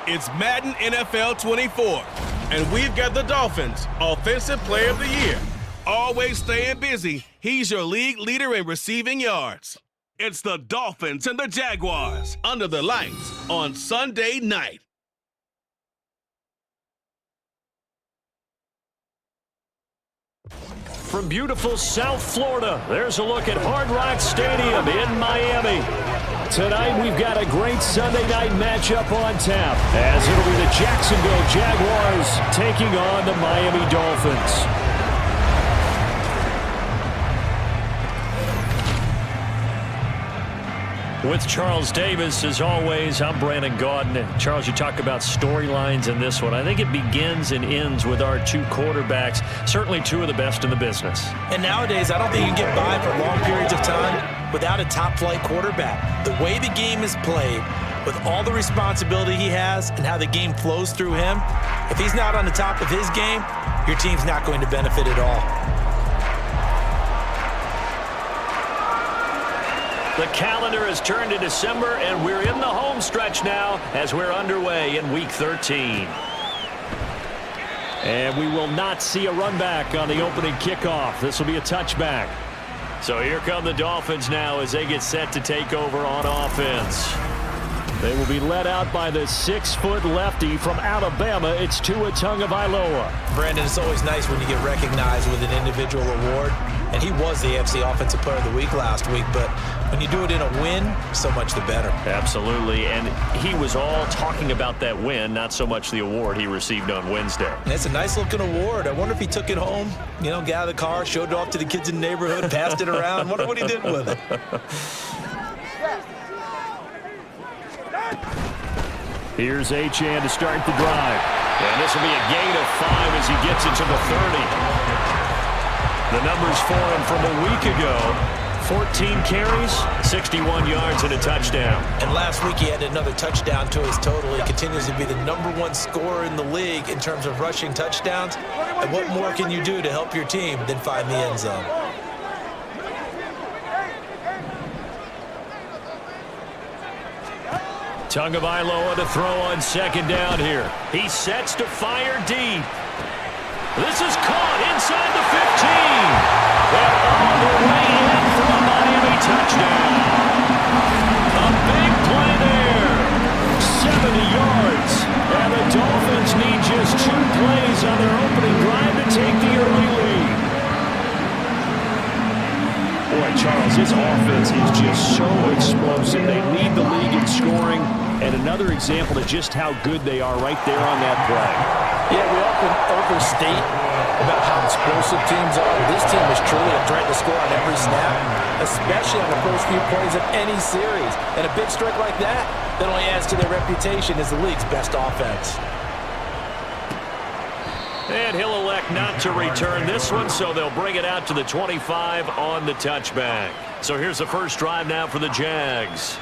It's Madden NFL 24, and we've got the Dolphins Offensive Player of the Year. Always staying busy, he's your league leader in receiving yards. It's the Dolphins and the Jaguars under the lights on Sunday night. From beautiful South Florida, there's a look at Hard Rock Stadium in Miami. Tonight, we've got a great Sunday night matchup on tap, as it'll be the Jacksonville Jaguars taking on the Miami Dolphins. With Charles Davis, as always, I'm Brandon Gaudin. And Charles, you talk about storylines in this one. I think it begins and ends with our two quarterbacks, certainly two of the best in the business. And nowadays, I don't think you can get by for long periods of time without a top-flight quarterback. The way the game is played, with all the responsibility he has and how the game flows through him, if he's not on the top of his game, your team's not going to benefit at all. The calendar has turned to December, and we're in the home stretch now as we're underway in Week 13. And we will not see a run back on the opening kickoff. This will be a touchback. So here come the Dolphins now as they get set to take over on offense. They will be led out by the 6-foot lefty from Alabama. It's Tua Tagovailoa. Brandon, it's always nice when you get recognized with an individual award. And he was the AFC Offensive Player of the Week last week, but when you do it in a win, so much the better. Absolutely, and he was all talking about that win, not so much the award he received on Wednesday. And it's a nice-looking award. I wonder if he took it home, got out of the car, showed it off to the kids in the neighborhood, passed it around. Wonder what he did with it. Here's Achane to start the drive. And this will be a gain of 5 as he gets it to the 30. The numbers for him from a week ago, 14 carries, 61 yards, and a touchdown. And last week he had another touchdown to his total. He continues to be the #1 scorer in the league in terms of rushing touchdowns. And what more can you do to help your team than find the end zone? Tagovailoa to throw on second down here. He sets to fire deep. This is caught inside the 15. And all the way in for a Miami touchdown. A big play there. 70 yards. And the Dolphins need just 2 plays on their opening drive to take the early lead. Boy, Charles, his offense is just so explosive. They lead the league in scoring. And another example of just how good they are right there on that play. Yeah, we often overstate about how explosive teams are. This team is truly a threat to score on every snap, especially on the first few plays of any series. And a big strike like that only adds to their reputation as the league's best offense. And he'll elect not to return this one, so they'll bring it out to the 25 on the touchback. So here's the first drive now for the Jags.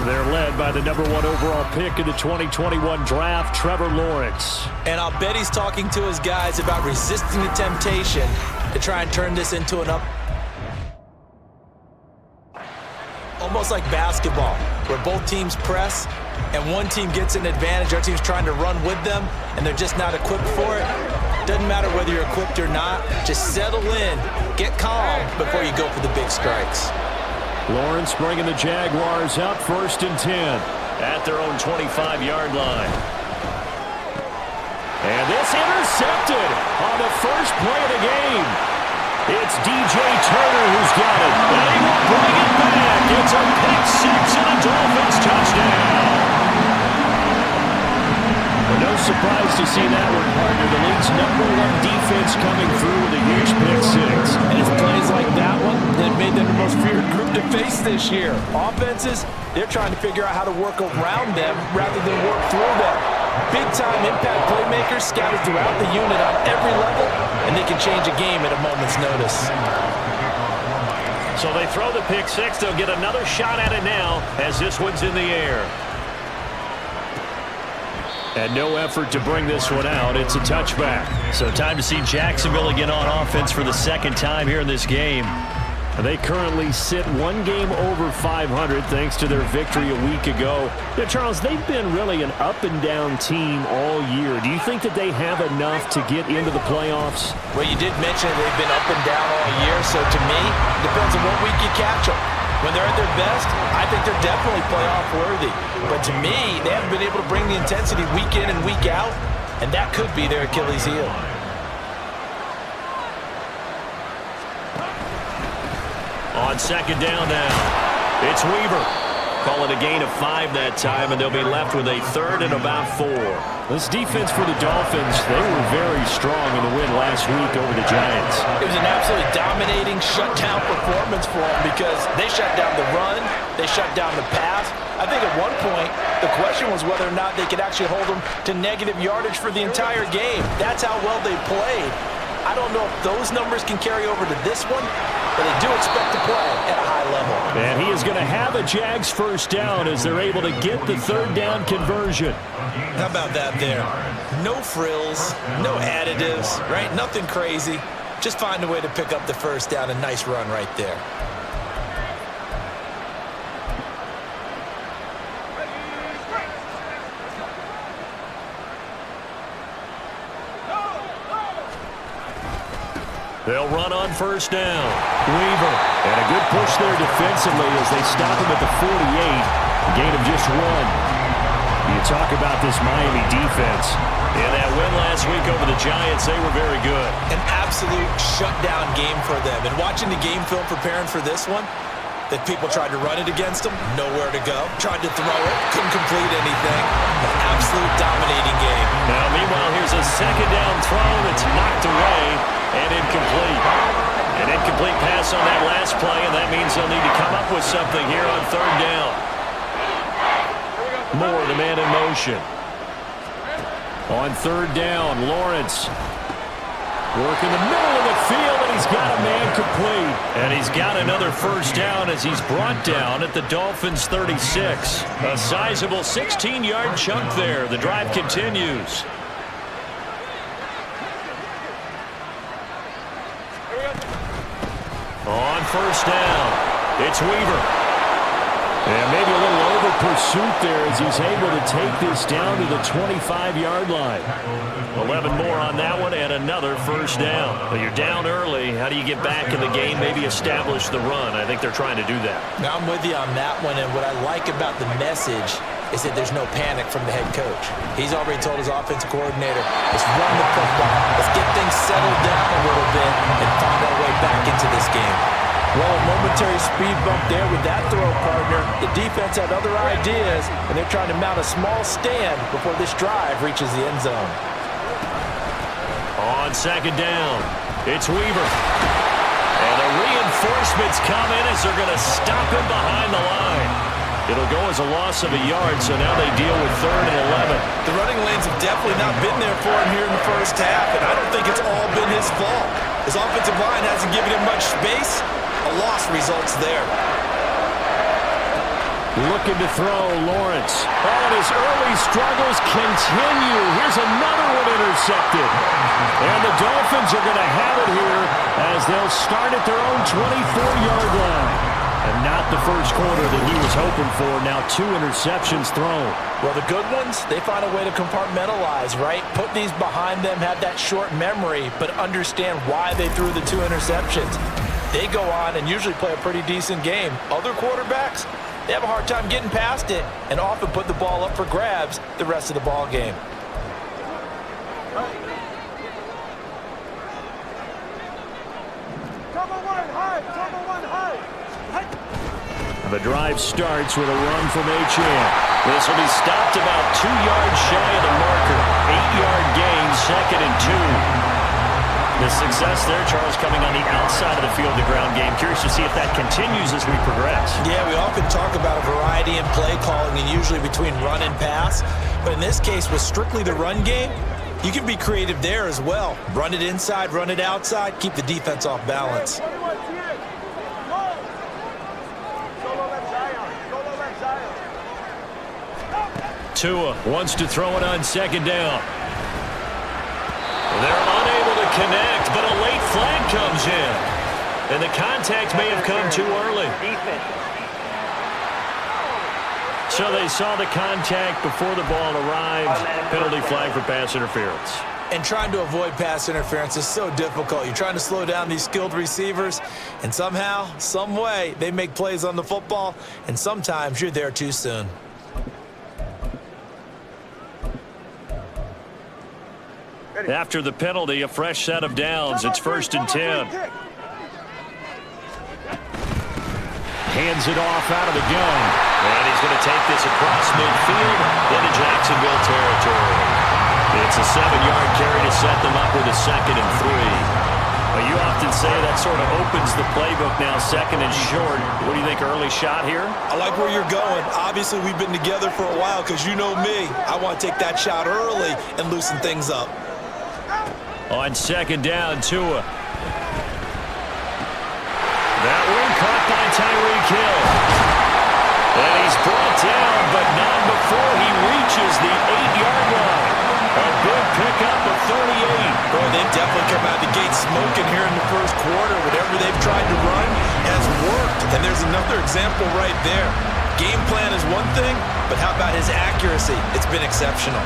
They're led by the #1 overall pick in the 2021 draft, Trevor Lawrence. And I'll bet he's talking to his guys about resisting the temptation to try and turn this into an almost like basketball, where both teams press and one team gets an advantage. Our team's trying to run with them, and they're just not equipped for it. Doesn't matter whether you're equipped or not. Just settle in, get calm before you go for the big strikes. Lawrence bringing the Jaguars up 1st and 10 at their own 25-yard line. And this intercepted on the first play of the game. It's DJ Turner who's got it. And he will bring it back. It's a pick-6 and a Dolphins touchdown. Well, no surprise to see that one, partner. The league's #1 defense coming through with a huge pick-6. And it's plays like that one that made them the most feared group to face this year. Offenses, they're trying to figure out how to work around them rather than work through them. Big-time impact playmakers scattered throughout the unit on every level, and they can change a game at a moment's notice. So they throw the pick-6. They'll get another shot at it now as this one's in the air. And no effort to bring this one out. It's a touchback. So time to see Jacksonville again on offense for the second time here in this game. They currently sit one game over 500 thanks to their victory a week ago. Now, Charles, they've been really an up-and-down team all year. Do you think that they have enough to get into the playoffs? Well, you did mention they've been up and down all year, so to me, it depends on what week you catch them. When they're at their best, I think they're definitely playoff worthy. But to me, they haven't been able to bring the intensity week in and week out, and that could be their Achilles heel. On second down now, it's Weaver. Call it a gain of 5 that time, and they'll be left with a third and about 4. This defense for the Dolphins, they were very strong in the win last week over the Giants. It was an absolutely dominating shutdown performance for them because they shut down the run, they shut down the pass. I think at one point, the question was whether or not they could actually hold them to negative yardage for the entire game. That's how well they played. I don't know if those numbers can carry over to this one, but they do expect to play at a high level. And he is going to have a Jags first down as they're able to get the third down conversion. How about that there? No frills, no additives, right? Nothing crazy. Just find a way to pick up the first down. A nice run right there. They'll run on first down. Weaver. And a good push there defensively as they stop him at the 48. A gain of just 1. You talk about this Miami defense. In that win last week over the Giants, they were very good. An absolute shutdown game for them. And watching the game film preparing for this one, that people tried to run it against them, nowhere to go. Tried to throw it, couldn't complete anything. An absolute dominating game. Now, meanwhile, here's a second down throw that's knocked away and incomplete. An incomplete pass on that last play, and that means they'll need to come up with something here on third down. Moore, the man in motion. On third down, Lawrence. Working the middle of the field, and he's got a man complete. And he's got another first down as he's brought down at the Dolphins' 36. A sizable 16-yard chunk there. The drive continues. On first down, it's Weaver. And maybe a little over pursuit there as he's able to take this down to the 25-yard line. 11 more on that one and another first down. But you're down early. How do you get back in the game, maybe establish the run? I think they're trying to do that. Now, I'm with you on that one, and what I like about the message is that there's no panic from the head coach. He's already told his offensive coordinator, let's run the football, let's get things settled down a little bit and find our way back into this game. Well, a momentary speed bump there with that throw, partner. The defense had other ideas, and they're trying to mount a small stand before this drive reaches the end zone. On second down, it's Weaver. And the reinforcements come in as they're going to stop him behind the line. It'll go as a loss of a yard, so now they deal with third and 11. The running lanes have definitely not been there for him here in the first half, and I don't think it's all been his fault. His offensive line hasn't given him much space. A loss results there. Looking to throw, Lawrence. Oh, and his early struggles continue. Here's another one intercepted. And the Dolphins are going to have it here as they'll start at their own 24-yard line. And not the first quarter that he was hoping for. Now 2 interceptions thrown. Well, the good ones, they find a way to compartmentalize, right? Put these behind them, have that short memory, but understand why they threw the 2 interceptions. They go on and usually play a pretty decent game. Other quarterbacks, they have a hard time getting past it and often put the ball up for grabs the rest of the ball game. The drive starts with a run from H.M. This will be stopped about 2 yards shy of the marker. 8-yard gain, second and 2. The success there, Charles, coming on the outside of the field, the ground game. Curious to see if that continues as we progress. Yeah, we often talk about a variety in play calling and usually between run and pass. But in this case, with strictly the run game, you can be creative there as well. Run it inside, run it outside, keep the defense off balance. Tua wants to throw it on second down. They're unable to connect, but a late flag comes in. And the contact may have come too early. So they saw the contact before the ball arrived. Penalty flag for pass interference. And trying to avoid pass interference is so difficult. You're trying to slow down these skilled receivers, and somehow, some way, they make plays on the football, and sometimes you're there too soon. After the penalty, a fresh set of downs. It's 1st and 10. Hands it off out of the gun. And he's going to take this across midfield into Jacksonville territory. It's a 7-yard carry to set them up with a 2nd and 3. Well, you often say that sort of opens the playbook now, 2nd and short. What do you think, early shot here? I like where you're going. Obviously, we've been together for a while because you know me. I want to take that shot early and loosen things up. On 2nd down, Tua. That one caught by Tyreek Hill. And he's brought down, but not before he reaches the 8-yard line. A big pickup of 38. Boy, they've definitely come out of the gate smoking here in the first quarter. Whatever they've tried to run has worked. And there's another example right there. Game plan is one thing, but how about his accuracy? It's been exceptional.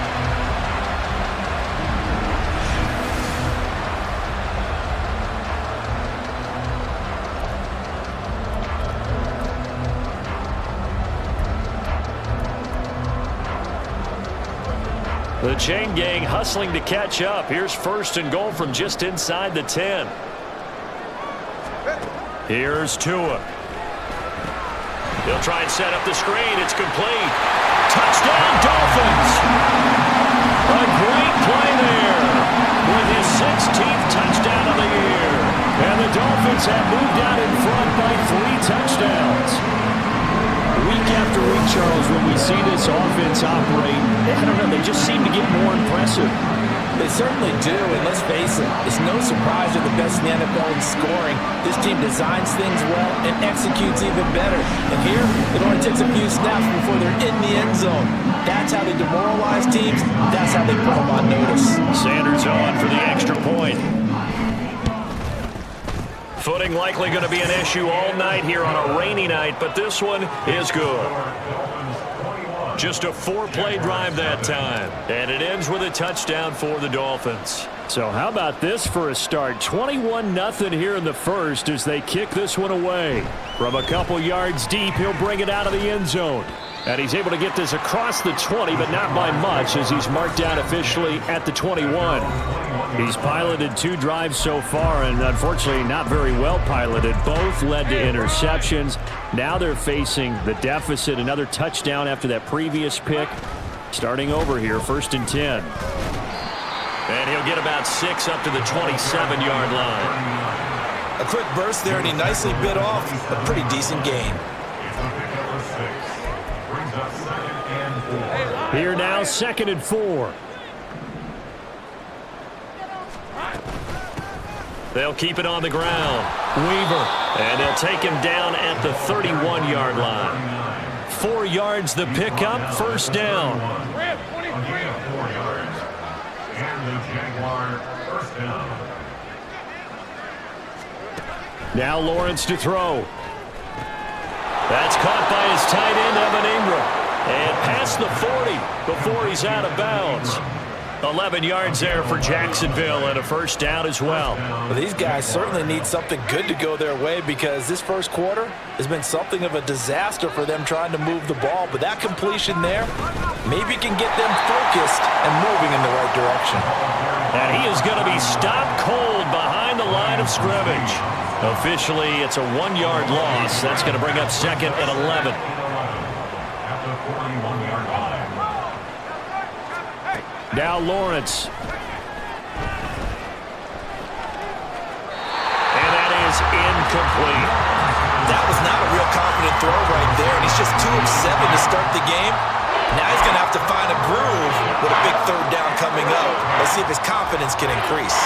The chain gang hustling to catch up. Here's 1st and goal from just inside the 10. Here's Tua. He'll try and set up the screen. It's complete. Touchdown, Dolphins! A great play there with his 16th touchdown of the year. And the Dolphins have moved out in front by 3 touchdowns. Week after week, Charles, when we see this offense operate, I don't know, they just seem to get more impressive. They certainly do, and let's face it, it's no surprise they're the best in the NFL in scoring. This team designs things well and executes even better. And here, it only takes a few snaps before they're in the end zone. That's how they demoralize teams. That's how they put them on notice. Sanders on for the extra point. Footing likely going to be an issue all night here on a rainy night, but this one is good. Just a 4-play drive that time, and it ends with a touchdown for the Dolphins. So how about this for a start? 21-0 here in the first as they kick this one away. From a couple yards deep, he'll bring it out of the end zone. And he's able to get this across the 20, but not by much as he's marked down officially at the 21. He's piloted 2 drives so far, and unfortunately not very well piloted. Both led to interceptions. Now they're facing the deficit. Another touchdown after that previous pick. Starting over here, 1st and 10. And he'll get about 6 up to the 27-yard line. A quick burst there, and he nicely bit off a pretty decent gain. Here now, 2nd and 4. They'll keep it on the ground. Weaver. And they'll take him down at the 31-yard line. 4 yards the pickup, 1st down. Now Lawrence to throw. That's caught by his tight end, Evan Ingram. And past the 40 before he's out of bounds. 11 yards there for Jacksonville and a 1st down as well. Well, these guys certainly need something good to go their way because this first quarter has been something of a disaster for them trying to move the ball. But that completion there maybe can get them focused and moving in the right direction. And he is going to be stopped cold behind the line of scrimmage. Officially, it's a 1-yard loss. That's going to bring up 2nd and 11. Now Lawrence. And that is incomplete. That was not a real confident throw right there, and he's just 2 of 7 to start the game. Now he's going to have to find a groove with a big 3rd down coming up. Let's see if his confidence can increase.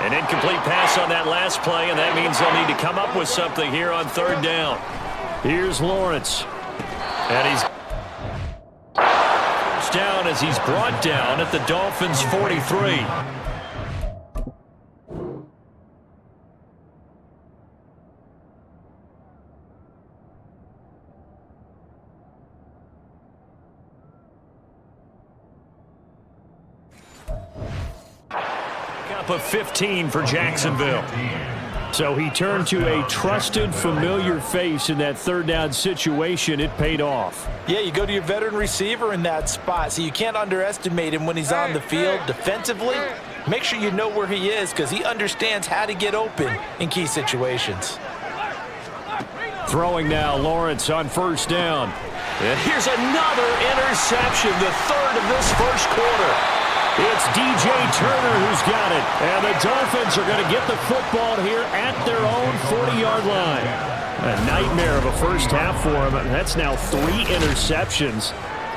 An incomplete pass on that last play, and that means they'll need to come up with something here on 3rd down. Here's Lawrence. And he's down as he's brought down at the Dolphins' 43. up of 15 for Jacksonville. So he turned to a trusted, familiar face in that third down situation. It paid off. Yeah, you go to your veteran receiver in that spot, so you can't underestimate him when he's on the field defensively. Make sure you know where he is because he understands how to get open in key situations. Throwing now, Lawrence on first down. And here's another interception, the third of this first quarter. It's DJ Turner who's got it. And the Dolphins are going to get the football here at their own 40-yard line. A nightmare of a first half for him. That's now 3 interceptions.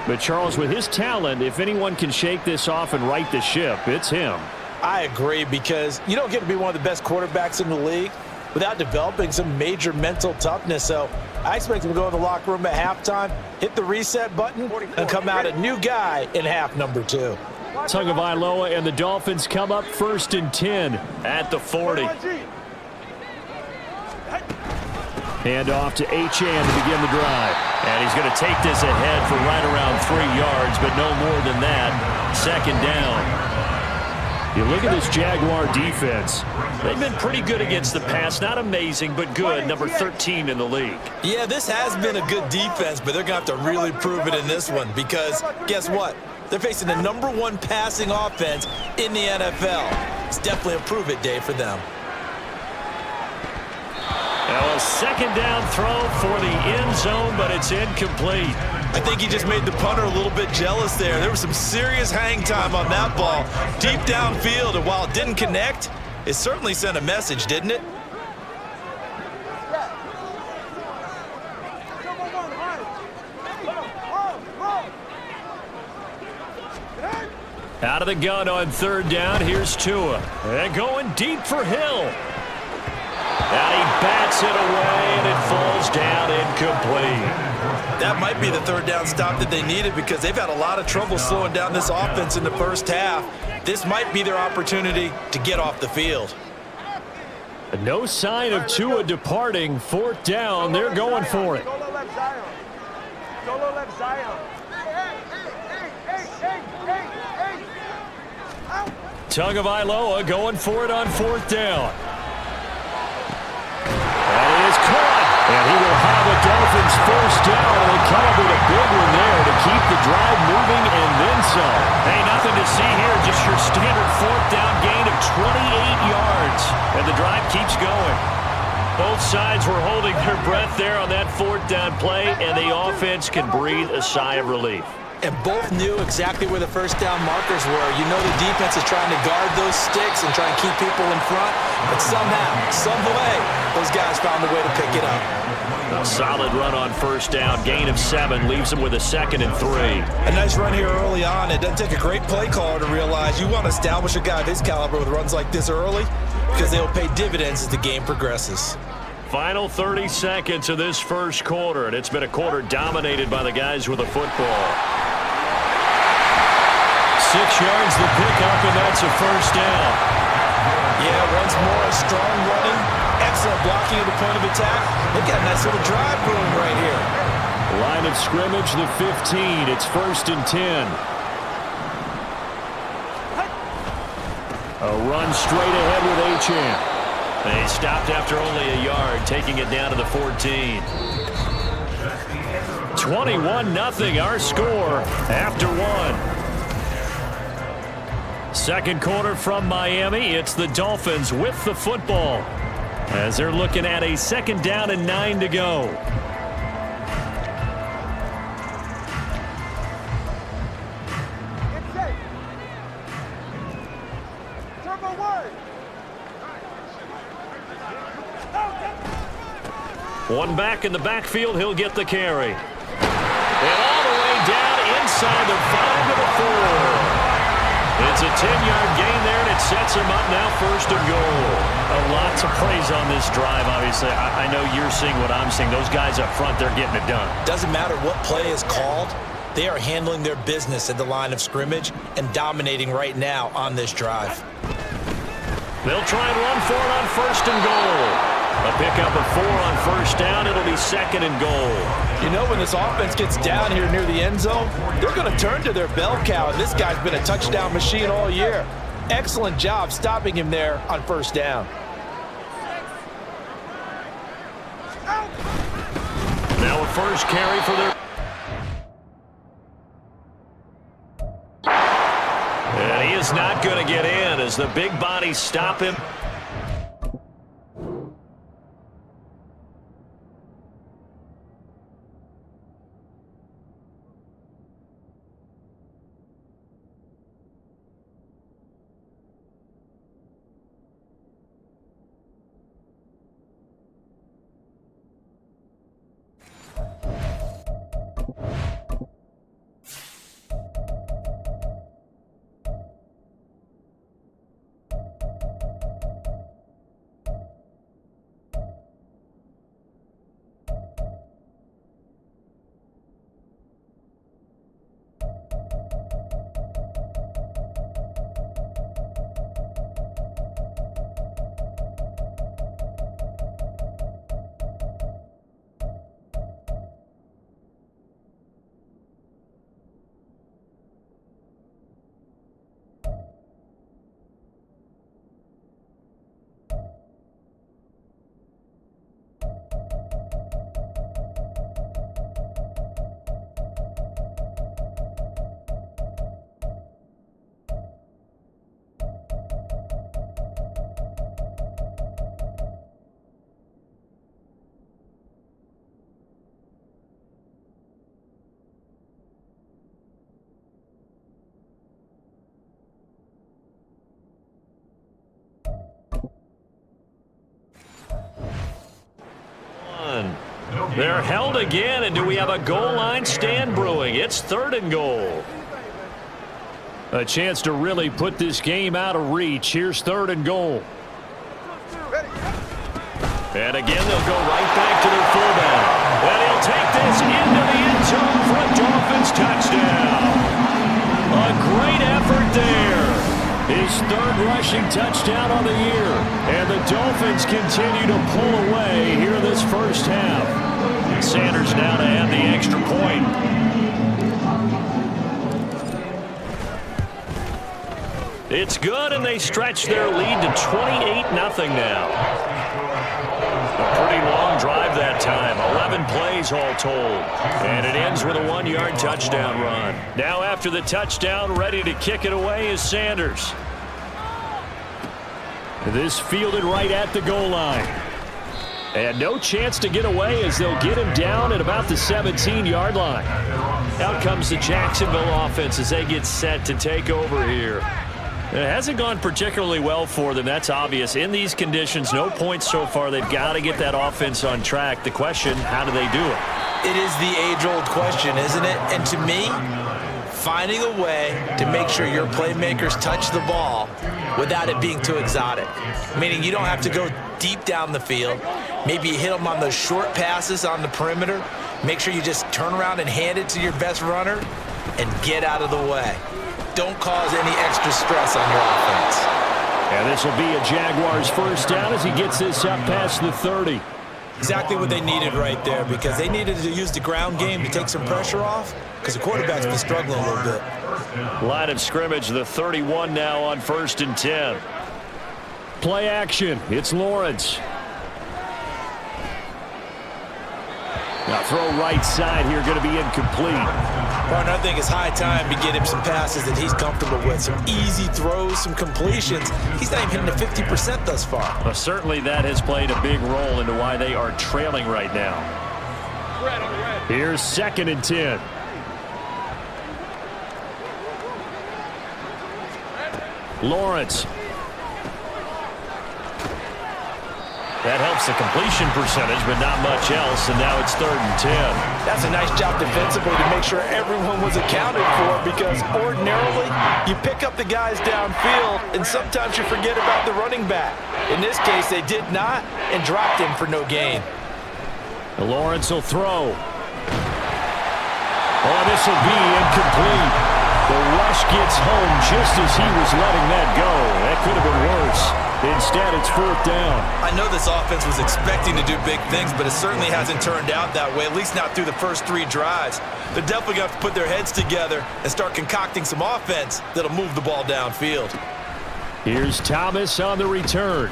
But Charles, with his talent, if anyone can shake this off and right the ship, it's him. I agree, because you don't get to be one of the best quarterbacks in the league without developing some major mental toughness. So I expect him to go in the locker room at halftime, hit the reset button, and come out a new guy in half number 2. Tagovailoa and the Dolphins come up 1st and 10 at the 40. Hand off to Achane to begin the drive. And he's going to take this ahead for right around 3 yards, but no more than that. Second down. You look at this Jaguar defense. They've been pretty good against the pass. Not amazing, but good. Number 13 in the league. Yeah, this has been a good defense, but they're going to have to really prove it in this one because guess what? They're facing the number 1 passing offense in the NFL. It's definitely a prove-it day for them. Now a second down throw for the end zone, but it's incomplete. I think he just made the punter a little bit jealous there. There was some serious hang time on that ball deep downfield, and while it didn't connect, it certainly sent a message, didn't it? Out of the gun on third down, here's Tua. And going deep for Hill. And he bats it away, and it falls down incomplete. That might be the third down stop that they needed because they've had a lot of trouble slowing down this offense in the first half. This might be their opportunity to get off the field. No sign of Tua departing. 4th down, they're going for it. Tagovailoa going for it on 4th down. That is caught. And he will have a Dolphins first down. And they come up with a big one there to keep the drive moving and then some. Hey, nothing to see here. Just your standard 4th down gain of 28 yards. And the drive keeps going. Both sides were holding their breath there on that 4th down play, and the offense can breathe a sigh of relief. And both knew exactly where the first down markers were. You know the defense is trying to guard those sticks and try and keep people in front. But somehow, some way, those guys found a way to pick it up. A solid run on first down. Gain of 7 leaves them with a 2nd and 3. A nice run here early on. It doesn't take a great play caller to realize you want to establish a guy of his caliber with runs like this early because they'll pay dividends as the game progresses. Final 30 seconds of this first quarter, and it's been a quarter dominated by the guys with the football. 6 yards the pickup, and that's a first down. Yeah, once more, strong running, excellent blocking at the point of attack. They've got a nice little drive brewing right here. Line of scrimmage, the 15. It's 1st and 10. A run straight ahead with Achane. They stopped after only a yard, taking it down to the 14. 21-0 our score after 1. Second quarter from Miami. It's the Dolphins with the football as they're looking at a 2nd down and 9 to go. One back in the backfield, he'll get the carry. And all the way down inside the 5 to the 4. It's a 10-yard gain there, and it sets him up now 1st and goal. Lots of praise on this drive, obviously. I know you're seeing what I'm seeing. Those guys up front, they're getting it done. Doesn't matter what play is called. They are handling their business at the line of scrimmage and dominating right now on this drive. They'll try and run for it on 1st and goal. A pickup of 4 on first down. It'll be 2nd and goal. You know, when this offense gets down here near the end zone, they're going to turn to their bell cow. This guy's been a touchdown machine all year. Excellent job stopping him there on first down. Now a first carry for their... And he is not going to get in as the big bodies stop him. They're held again, and do we have a goal line stand brewing? It's 3rd and goal. A chance to really put this game out of reach. Here's 3rd and goal. And again, they'll go right back to their fullback. And he'll take this into the end zone for a Dolphins touchdown. A great effort there. His 3rd rushing touchdown on the year. And the Dolphins continue to pull away here in this first half. Sanders now to add the extra point. It's good, and they stretch their lead to 28-0 now. A pretty long drive that time. 11 plays all told. And it ends with a 1-yard touchdown run. Now after the touchdown, ready to kick it away is Sanders. This fielded right at the goal line. And no chance to get away as they'll get him down at about the 17-yard line. Out comes the Jacksonville offense as they get set to take over here. It hasn't gone particularly well for them, that's obvious. In these conditions, no points so far. They've got to get that offense on track. The question, how do they do it? It is the age-old question, isn't it? And to me, finding a way to make sure your playmakers touch the ball without it being too exotic. Meaning you don't have to go deep down the field. Maybe you hit them on those short passes on the perimeter. Make sure you just turn around and hand it to your best runner and get out of the way. Don't cause any extra stress on your offense. And this will be a Jaguars first down as he gets this up past the 30. Exactly what they needed right there, because they needed to use the ground game to take some pressure off, because the quarterback's been struggling a little bit. Line of scrimmage, the 31 now on 1st and 10. Play action. It's Lawrence. Now throw right side here, going to be incomplete. Partner, I think it's high time to get him some passes that he's comfortable with. Some easy throws, some completions. He's not even hitting the 50% thus far. Well, certainly that has played a big role into why they are trailing right now. Here's 2nd and 10. Lawrence. That helps the completion percentage, but not much else, and now it's 3rd and 10. That's a nice job defensively to make sure everyone was accounted for, because ordinarily you pick up the guys downfield and sometimes you forget about the running back. In this case, they did not and dropped him for no gain. Lawrence will throw. Oh, this will be incomplete. The rush gets home just as he was letting that go. That could have been worse. Instead, it's 4th down. I know this offense was expecting to do big things, but it certainly hasn't turned out that way, at least not through the first 3 drives. They're definitely going to have to put their heads together and start concocting some offense that'll move the ball downfield. Here's Thomas on the return.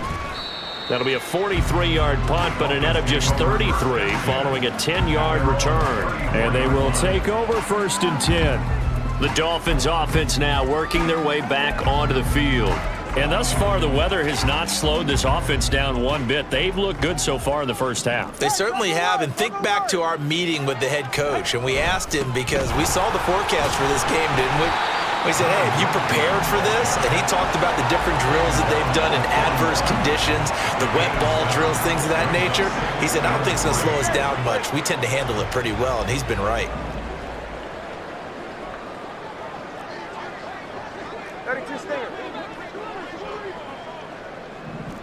That'll be a 43-yard punt, but a net of just 33 following a 10-yard return. And they will take over 1st and 10. The Dolphins offense now working their way back onto the field. And thus far, the weather has not slowed this offense down one bit. They've looked good so far in the first half. They certainly have, and think back to our meeting with the head coach, and we asked him because we saw the forecast for this game, didn't we? We said, hey, have you prepared for this? And he talked about the different drills that they've done in adverse conditions, the wet ball drills, things of that nature. He said, I don't think it's going to slow us down much. We tend to handle it pretty well, and he's been right. 32 stinger.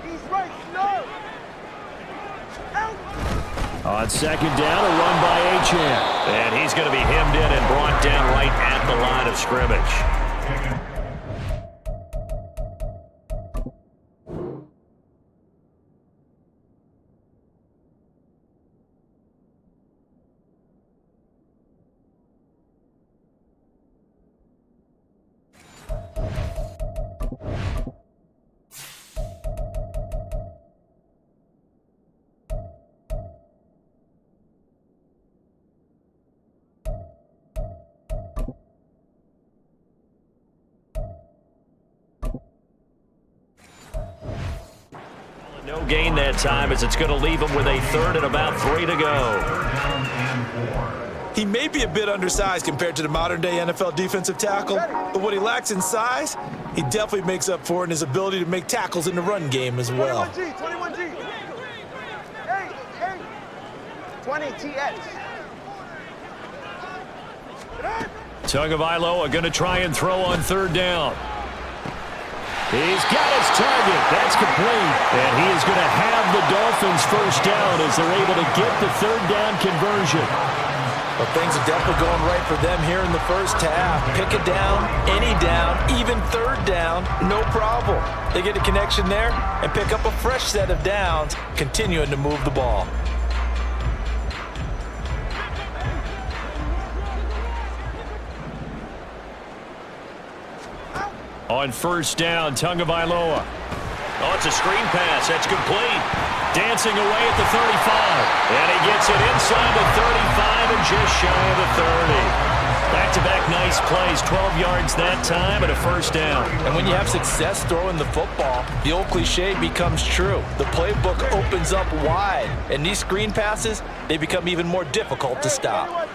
He's right, no. Out. On 2nd down, a run by Achane. And he's going to be hemmed in and brought down right at the line of scrimmage. No gain that time as it's going to leave him with a 3rd and about 3 to go. He may be a bit undersized compared to the modern-day NFL defensive tackle, but what he lacks in size, he definitely makes up for in his ability to make tackles in the run game as well. 21G. 20TX. Tagovailoa going to try and throw on 3rd down. He's got his target. That's complete. And he is going to have the Dolphins 1st down as they're able to get the 3rd down conversion. Well, things are definitely going right for them here in the first half. Pick a down, any down, even 3rd down, no problem. They get a connection there and pick up a fresh set of downs, continuing to move the ball. On 1st down, Tagovailoa. Oh, it's a screen pass. That's complete. Dancing away at the 35. And he gets it inside the 35 and just shy of the 30. Back-to-back nice plays. 12 yards that time and a 1st down. And when you have success throwing the football, the old cliche becomes true. The playbook opens up wide. And these screen passes, they become even more difficult to stop.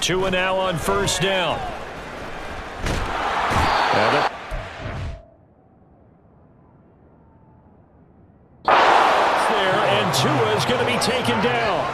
Tua now on 1st down. There, and Tua is going to be taken down.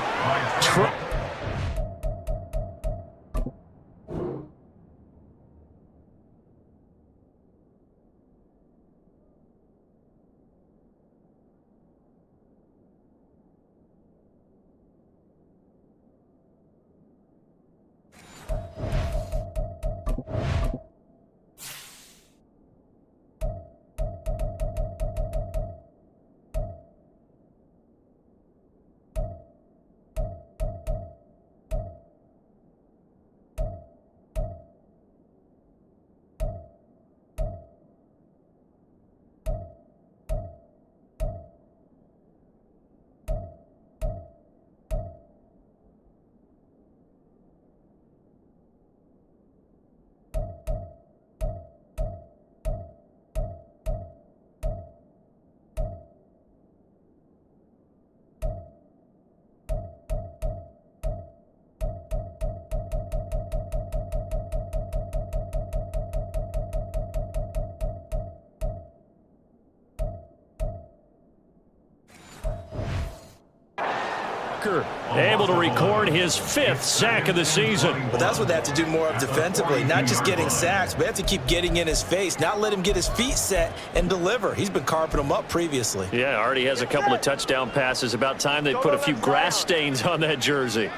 Able to record his 5th sack of the season. But that's what they have to do more of defensively, not just getting sacks, but they have to keep getting in his face, not let him get his feet set and deliver. He's been carping them up previously. Yeah, already has a couple of touchdown passes. About time they put a few grass stains on that jersey.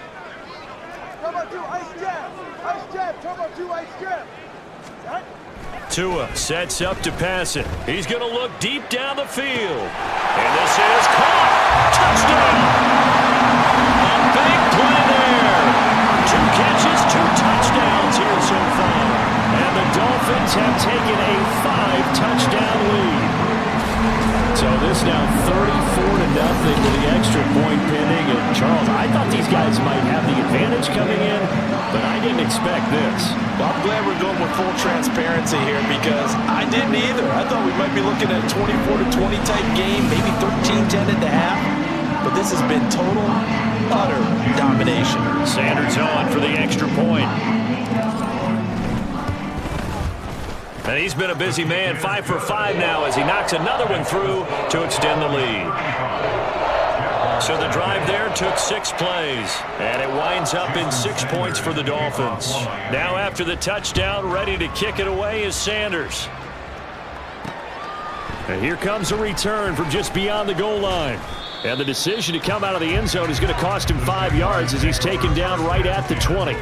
Turbo 2, ice jab. Ice jab, turbo 2, ice jab. Tua sets up to pass it. He's going to look deep down the field. And this is caught. Touchdown! A big have taken a 5-touchdown lead. So this now 34-0 with the extra point pending. And Charles, I thought these guys might have the advantage coming in, but I didn't expect this. Well, I'm glad we're going with full transparency here because I didn't either. I thought we might be looking at a 24-20 type game, maybe 13-10 at the half. But this has been total, utter domination. Sanders on for the extra point. And he's been a busy man, 5 for 5 now as he knocks another one through to extend the lead. So the drive there took 6 plays, and it winds up in 6 points for the Dolphins. Now after the touchdown, ready to kick it away is Sanders. And here comes a return from just beyond the goal line. And the decision to come out of the end zone is going to cost him 5 yards as he's taken down right at the 20.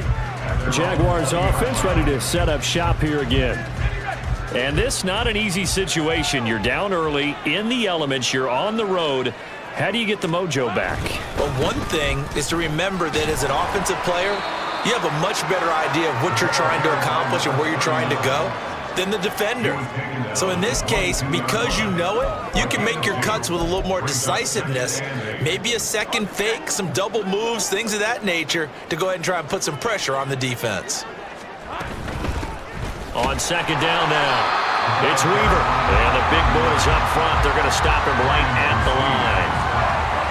Jaguars offense ready to set up shop here again. And this not an easy situation. You're down early, in the elements, you're on the road. How do you get the mojo back? Well, one thing is to remember that as an offensive player, you have a much better idea of what you're trying to accomplish and where you're trying to go than the defender. So in this case, because you know it, you can make your cuts with a little more decisiveness, maybe a second fake, some double moves, things of that nature, to go ahead and try and put some pressure on the defense. On second down now, it's Weaver. And the big boys up front, they're going to stop him right at the line.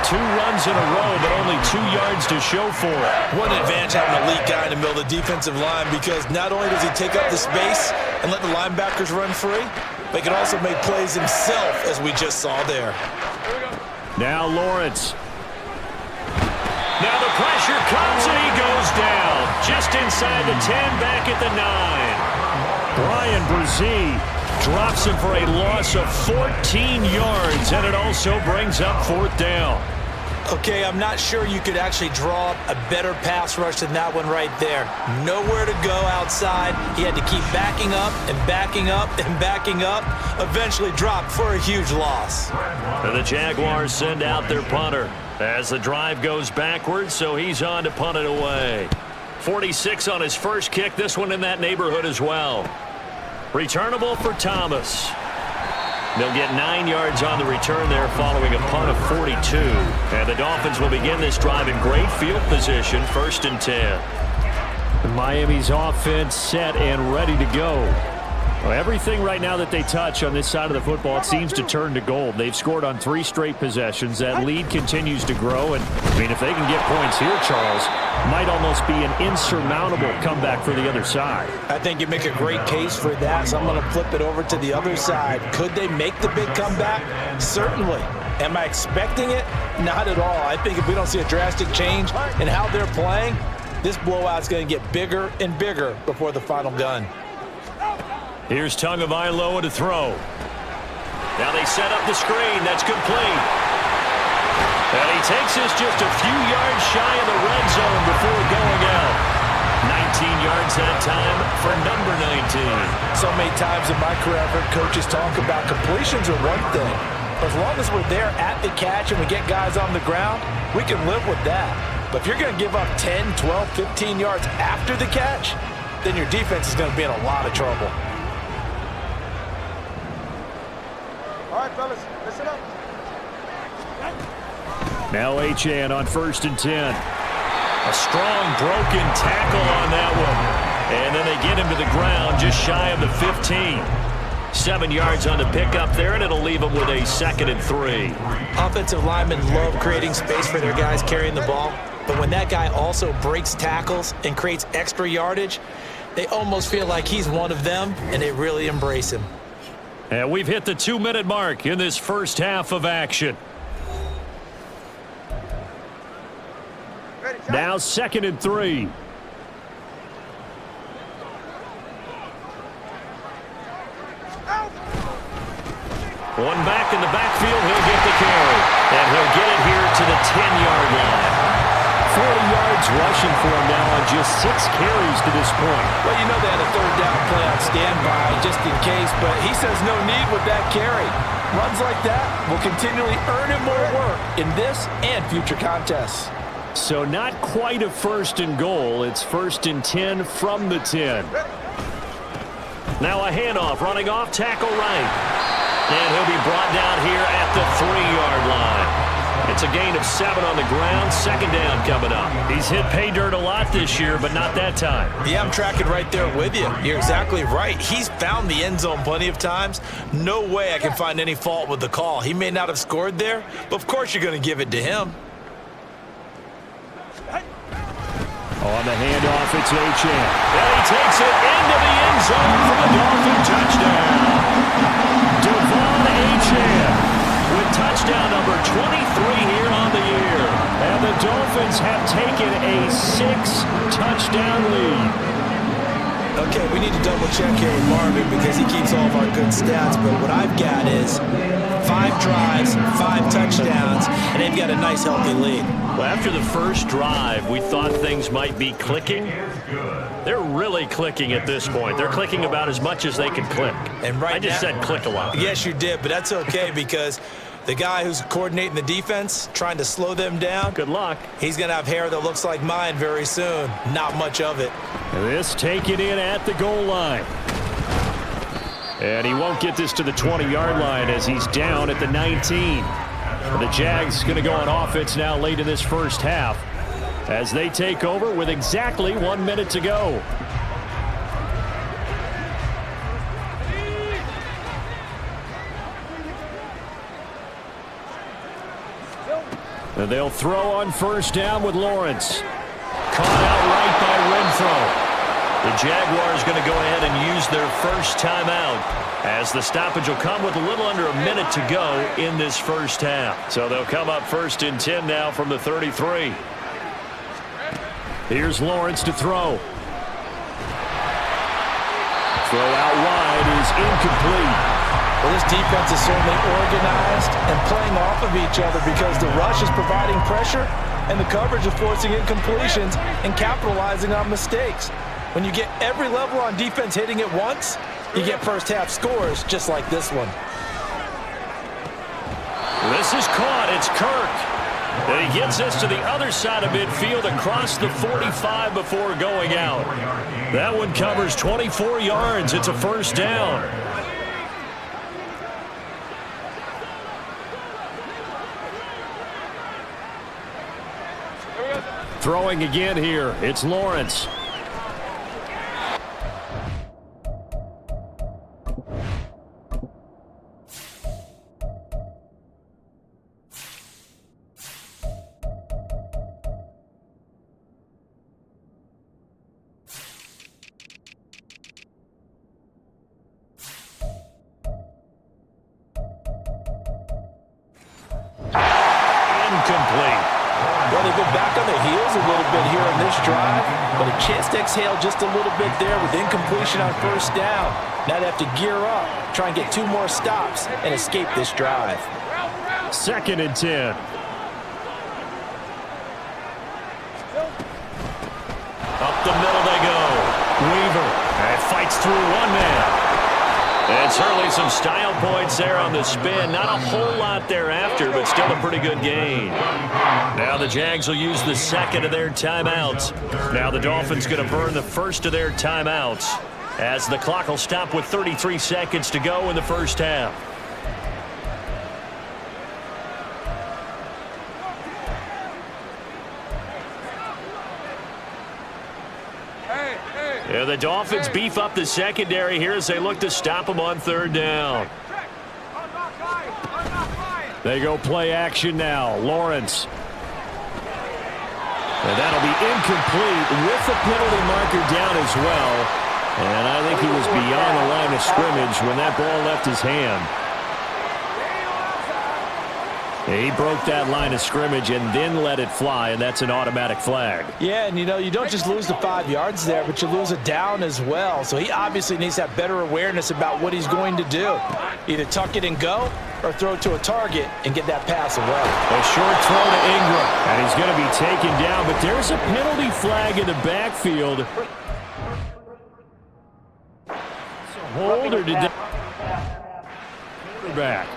2 runs in a row, but only 2 yards to show for it. What an advantage having an elite guy in the middle of the defensive line, because not only does he take up the space and let the linebackers run free, but he can also make plays himself, as we just saw there. Now Lawrence. Now the pressure comes and he goes down. Just inside the 10, back at the 9. Brian Brzee drops him for a loss of 14 yards, and it also brings up 4th down. Okay, I'm not sure you could actually draw up a better pass rush than that one right there. Nowhere to go outside. He had to keep backing up and backing up and backing up. Eventually dropped for a huge loss. And the Jaguars send out their punter as the drive goes backwards, so he's on to punt it away. 46 on his first kick, this one in that neighborhood as well. Returnable for Thomas. They'll get 9 yards on the return there following a punt of 42. And the Dolphins will begin this drive in great field position, 1st and 10. Miami's offense set and ready to go. Well, everything right now that they touch on this side of the football, it seems to turn to gold. They've scored on 3 straight possessions. That lead continues to grow. And, I mean, if they can get points here, Charles, might almost be an insurmountable comeback for the other side. I think you make a great case for that, so I'm going to flip it over to the other side. Could they make the big comeback? Certainly. Am I expecting it? Not at all. I think if we don't see a drastic change in how they're playing, this blowout's going to get bigger and bigger before the final gun. Here's Tagovailoa to throw. Now they set up the screen. That's complete. And he takes us just a few yards shy of the red zone before going out. 19 yards that time for number 19. So many times in my career, I've heard coaches talk about completions are one thing. As long as we're there at the catch and we get guys on the ground, we can live with that. But if you're going to give up 10, 12, 15 yards after the catch, then your defense is going to be in a lot of trouble. All right, fellas, listen up. Now Achane on 1st and 10. A strong broken tackle on that one. And then they get him to the ground just shy of the 15. 7 yards on the pickup there, and it'll leave them with a 2nd and 3. Offensive linemen love creating space for their guys carrying the ball, but when that guy also breaks tackles and creates extra yardage, they almost feel like he's one of them, and they really embrace him. And we've hit the 2-minute mark in this first half of action. Now 2nd and 3. One back in the backfield, he'll get the carry. And he'll get it here to the 10-yard line. 40 yards rushing for him now on just 6 carries to this point. Well, you know they had a 3rd down play on standby just in case, but he says no need with that carry. Runs like that will continually earn him more work in this and future contests. So not quite a 1st and goal. It's 1st and 10 from the 10. Now a handoff, running off, tackle right. And he'll be brought down here at the 3-yard line. It's a gain of 7 on the ground. Second down coming up. He's hit pay dirt a lot this year, but not that time. Yeah, I'm tracking right there with you. You're exactly right. He's found the end zone plenty of times. No way I can find any fault with the call. He may not have scored there, but of course you're going to give it to him. On the handoff, it's Achane. And he takes it into the end zone for the Dolphin touchdown. Devon Achane with touchdown number 23 here on the year. And the Dolphins have taken a 6-touchdown lead. Okay, we need to double-check here with Marvin because he keeps all of our good stats, but what I've got is 5 drives, 5 touchdowns, and they've got a nice, healthy lead. Well, after the first drive, we thought things might be clicking. They're really clicking at this point. They're clicking about as much as they can click. And right I just said click a lot. Yes, you did, but that's okay because the guy who's coordinating the defense, trying to slow them down, good luck. He's going to have hair that looks like mine very soon. Not much of it. This taken in at the goal line. And he won't get this to the 20-yard line as he's down at the 19. The Jags going to go on offense now late in this first half as they take over with exactly 1 minute to go. And they'll throw on first down with Lawrence. Caught out right by Renfro. The Jaguars going to go ahead and use their first timeout as the stoppage will come with a little under a minute to go in this first half. So they'll come up 1st and 10 now from the 33. Here's Lawrence to throw. Throw out wide is incomplete. Well, this defense is certainly organized and playing off of each other because the rush is providing pressure and the coverage is forcing incompletions and capitalizing on mistakes. When you get every level on defense hitting it once, you get first half scores just like this one. This is caught. It's Kirk. And he gets us to the other side of midfield across the 45 before going out. That one covers 24 yards. It's a first down. Throwing again here. It's Lawrence. Incomplete. Well, they've been back on their heels a little bit here in this drive, but a chance to exhale just a little bit there with incompletion on first down. Now they have to gear up, try and get 2 more stops, and escape this drive. 2nd and 10. Up the middle they go. Weaver. And fights through one man. And certainly some style points there on the spin. Not a whole lot thereafter, but still a pretty good gain. Now the Jags will use the 2nd of their timeouts. Now the Dolphins going to burn the 1st of their timeouts as the clock will stop with 33 seconds to go in the first half. Yeah, the Dolphins beef up the secondary here as they look to stop them on 3rd down. They go play action now. Lawrence. And that'll be incomplete with the penalty marker down as well. And I think he was beyond the line of scrimmage when that ball left his hand. He broke that line of scrimmage and then let it fly, and that's an automatic flag. Yeah, and you know, you don't just lose the 5 yards there, but you lose a down as well. So he obviously needs to have better awareness about what he's going to do. Either tuck it and go or throw to a target and get that pass away. A short throw to Ingram, and he's going to be taken down, but there's a penalty flag in the backfield. Hold or did that back?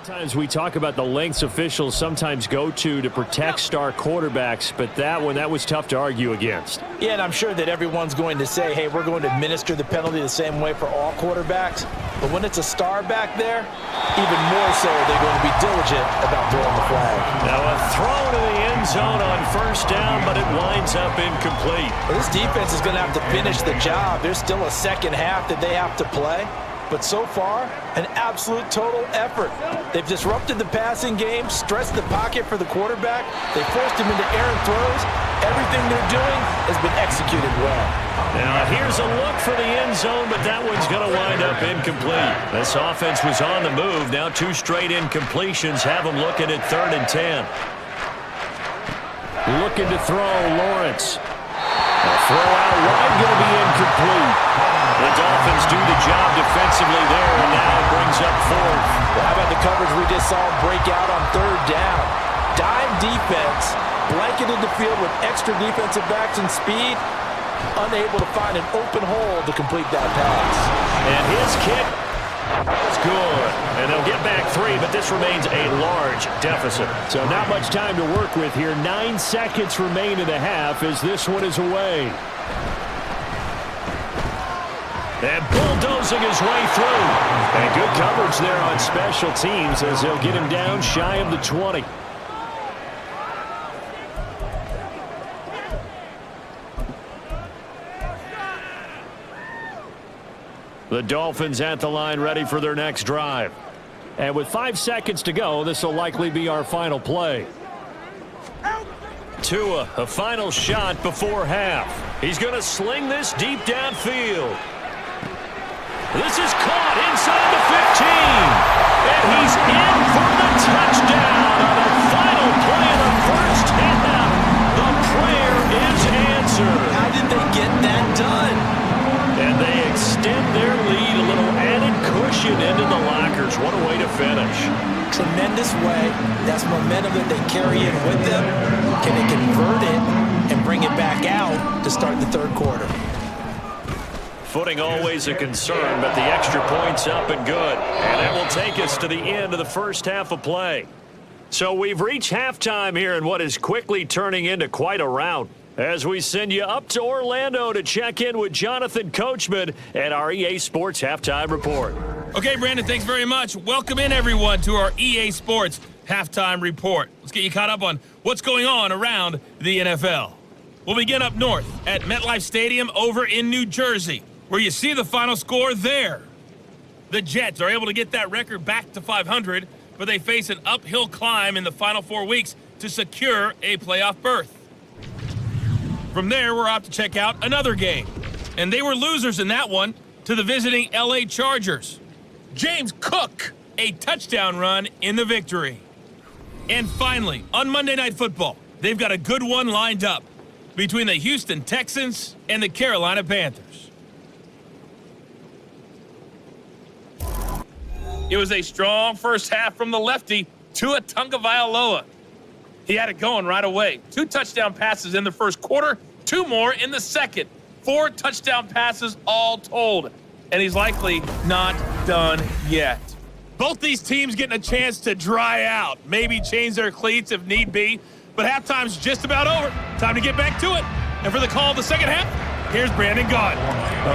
Sometimes we talk about the lengths officials sometimes go to protect star quarterbacks, but that was tough to argue against. Yeah, and I'm sure that everyone's going to say, hey, we're going to administer the penalty the same way for all quarterbacks. But when it's a star back there, even more so they're going to be diligent about throwing the flag. Now a throw to the end zone on first down, but it winds up incomplete. Well, this defense is going to have to finish the job. There's still a second half that they have to play. But so far, an absolute total effort. They've disrupted the passing game, stressed the pocket for the quarterback. They forced him into errant throws. Everything they're doing has been executed well. Now here's a look for the end zone, but that one's going to wind up incomplete. This offense was on the move. Now 2 straight incompletions have them looking at 3rd and 10. Looking to throw, Lawrence. A throw out wide, going to be incomplete. The Dolphins do the job defensively there, and now it brings up 4th. Well, how about the coverage we just saw break out on 3rd down? Dime defense, blanketed the field with extra defensive backs and speed, unable to find an open hole to complete that pass. And his kick is good. And they'll get back 3, but this remains a large deficit. So not much time to work with here. 9 seconds remain in the half as this one is away. And bulldozing his way through. And good coverage there on special teams as they'll get him down shy of the 20. The Dolphins at the line ready for their next drive. And with 5 seconds to go, this will likely be our final play. Tua, a final shot before half. He's going to sling this deep downfield. This is caught inside the 15. And he's in for the touchdown on the final play of the first half. The prayer is answered. How did they get that done? And they extend their lead, a little added cushion into the lockers. What a way to finish. Tremendous way. That's momentum that they carry in with them. Can they convert it and bring it back out to start the 3rd quarter? Footing always a concern, but the extra point's up and good. And that will take us to the end of the first half of play. So we've reached halftime here in what is quickly turning into quite a rout, as we send you up to Orlando to check in with Jonathan Coachman at our EA Sports Halftime Report. Okay, Brandon, thanks very much. Welcome in, everyone, to our EA Sports Halftime Report. Let's get you caught up on what's going on around the NFL. We'll begin up north at MetLife Stadium over in New Jersey, where you see the final score there. The Jets are able to get that record back to 500, but they face an uphill climb in the final 4 weeks to secure a playoff berth. From there, we're off to check out another game. And they were losers in that one to the visiting LA Chargers. James Cook, a touchdown run in the victory. And finally, on Monday Night Football, they've got a good one lined up between the Houston Texans and the Carolina Panthers. It was a strong first half from the lefty, Tua Tagovailoa. He had it going right away. 2 touchdown passes in the first quarter, 2 more in the second. 4 touchdown passes all told. And he's likely not done yet. Both these teams getting a chance to dry out, maybe change their cleats if need be. But halftime's just about over. Time to get back to it. And for the call of the second half, here's Brandon Gaudin.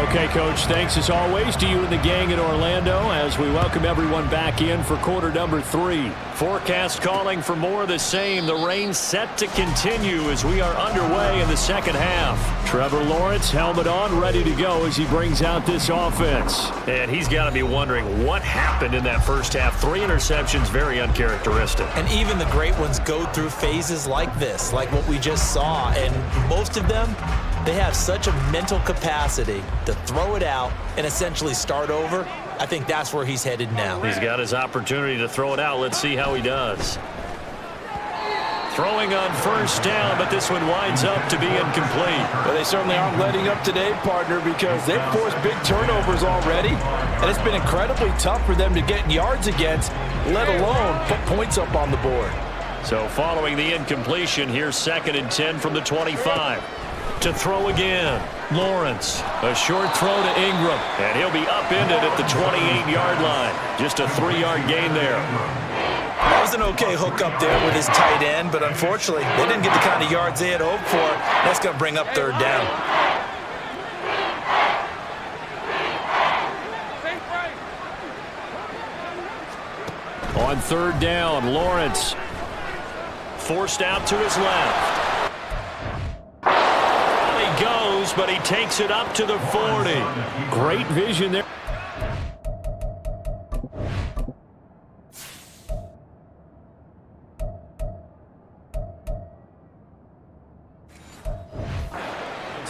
Okay, Coach, thanks as always to you and the gang in Orlando as we welcome everyone back in for quarter number 3. Forecast calling for more of the same. The rain set to continue as we are underway in the second half. Trevor Lawrence, helmet on, ready to go as he brings out this offense. And he's got to be wondering what happened in that first half. 3 interceptions, very uncharacteristic. And even the great ones go through phases like this, like what we just saw. And most of them, they have such a mental capacity to throw it out and essentially start over. I think that's where he's headed now. He's got his opportunity to throw it out. Let's see how he does. Throwing on first down, but this one winds up to be incomplete. Well, they certainly aren't letting up today, partner, because they've forced big turnovers already, and it's been incredibly tough for them to get yards against, let alone put points up on the board. So following the incompletion, here's 2nd and 10 from the 25. To throw again, Lawrence. A short throw to Ingram, and he'll be upended at the 28-yard line. Just a 3-yard gain there. an okay hook up there with his tight end, but unfortunately, they didn't get the kind of yards they had hoped for. That's going to bring up third down. On third down, Lawrence forced out to his left. Well, he goes, but he takes it up to the 40. Great vision there.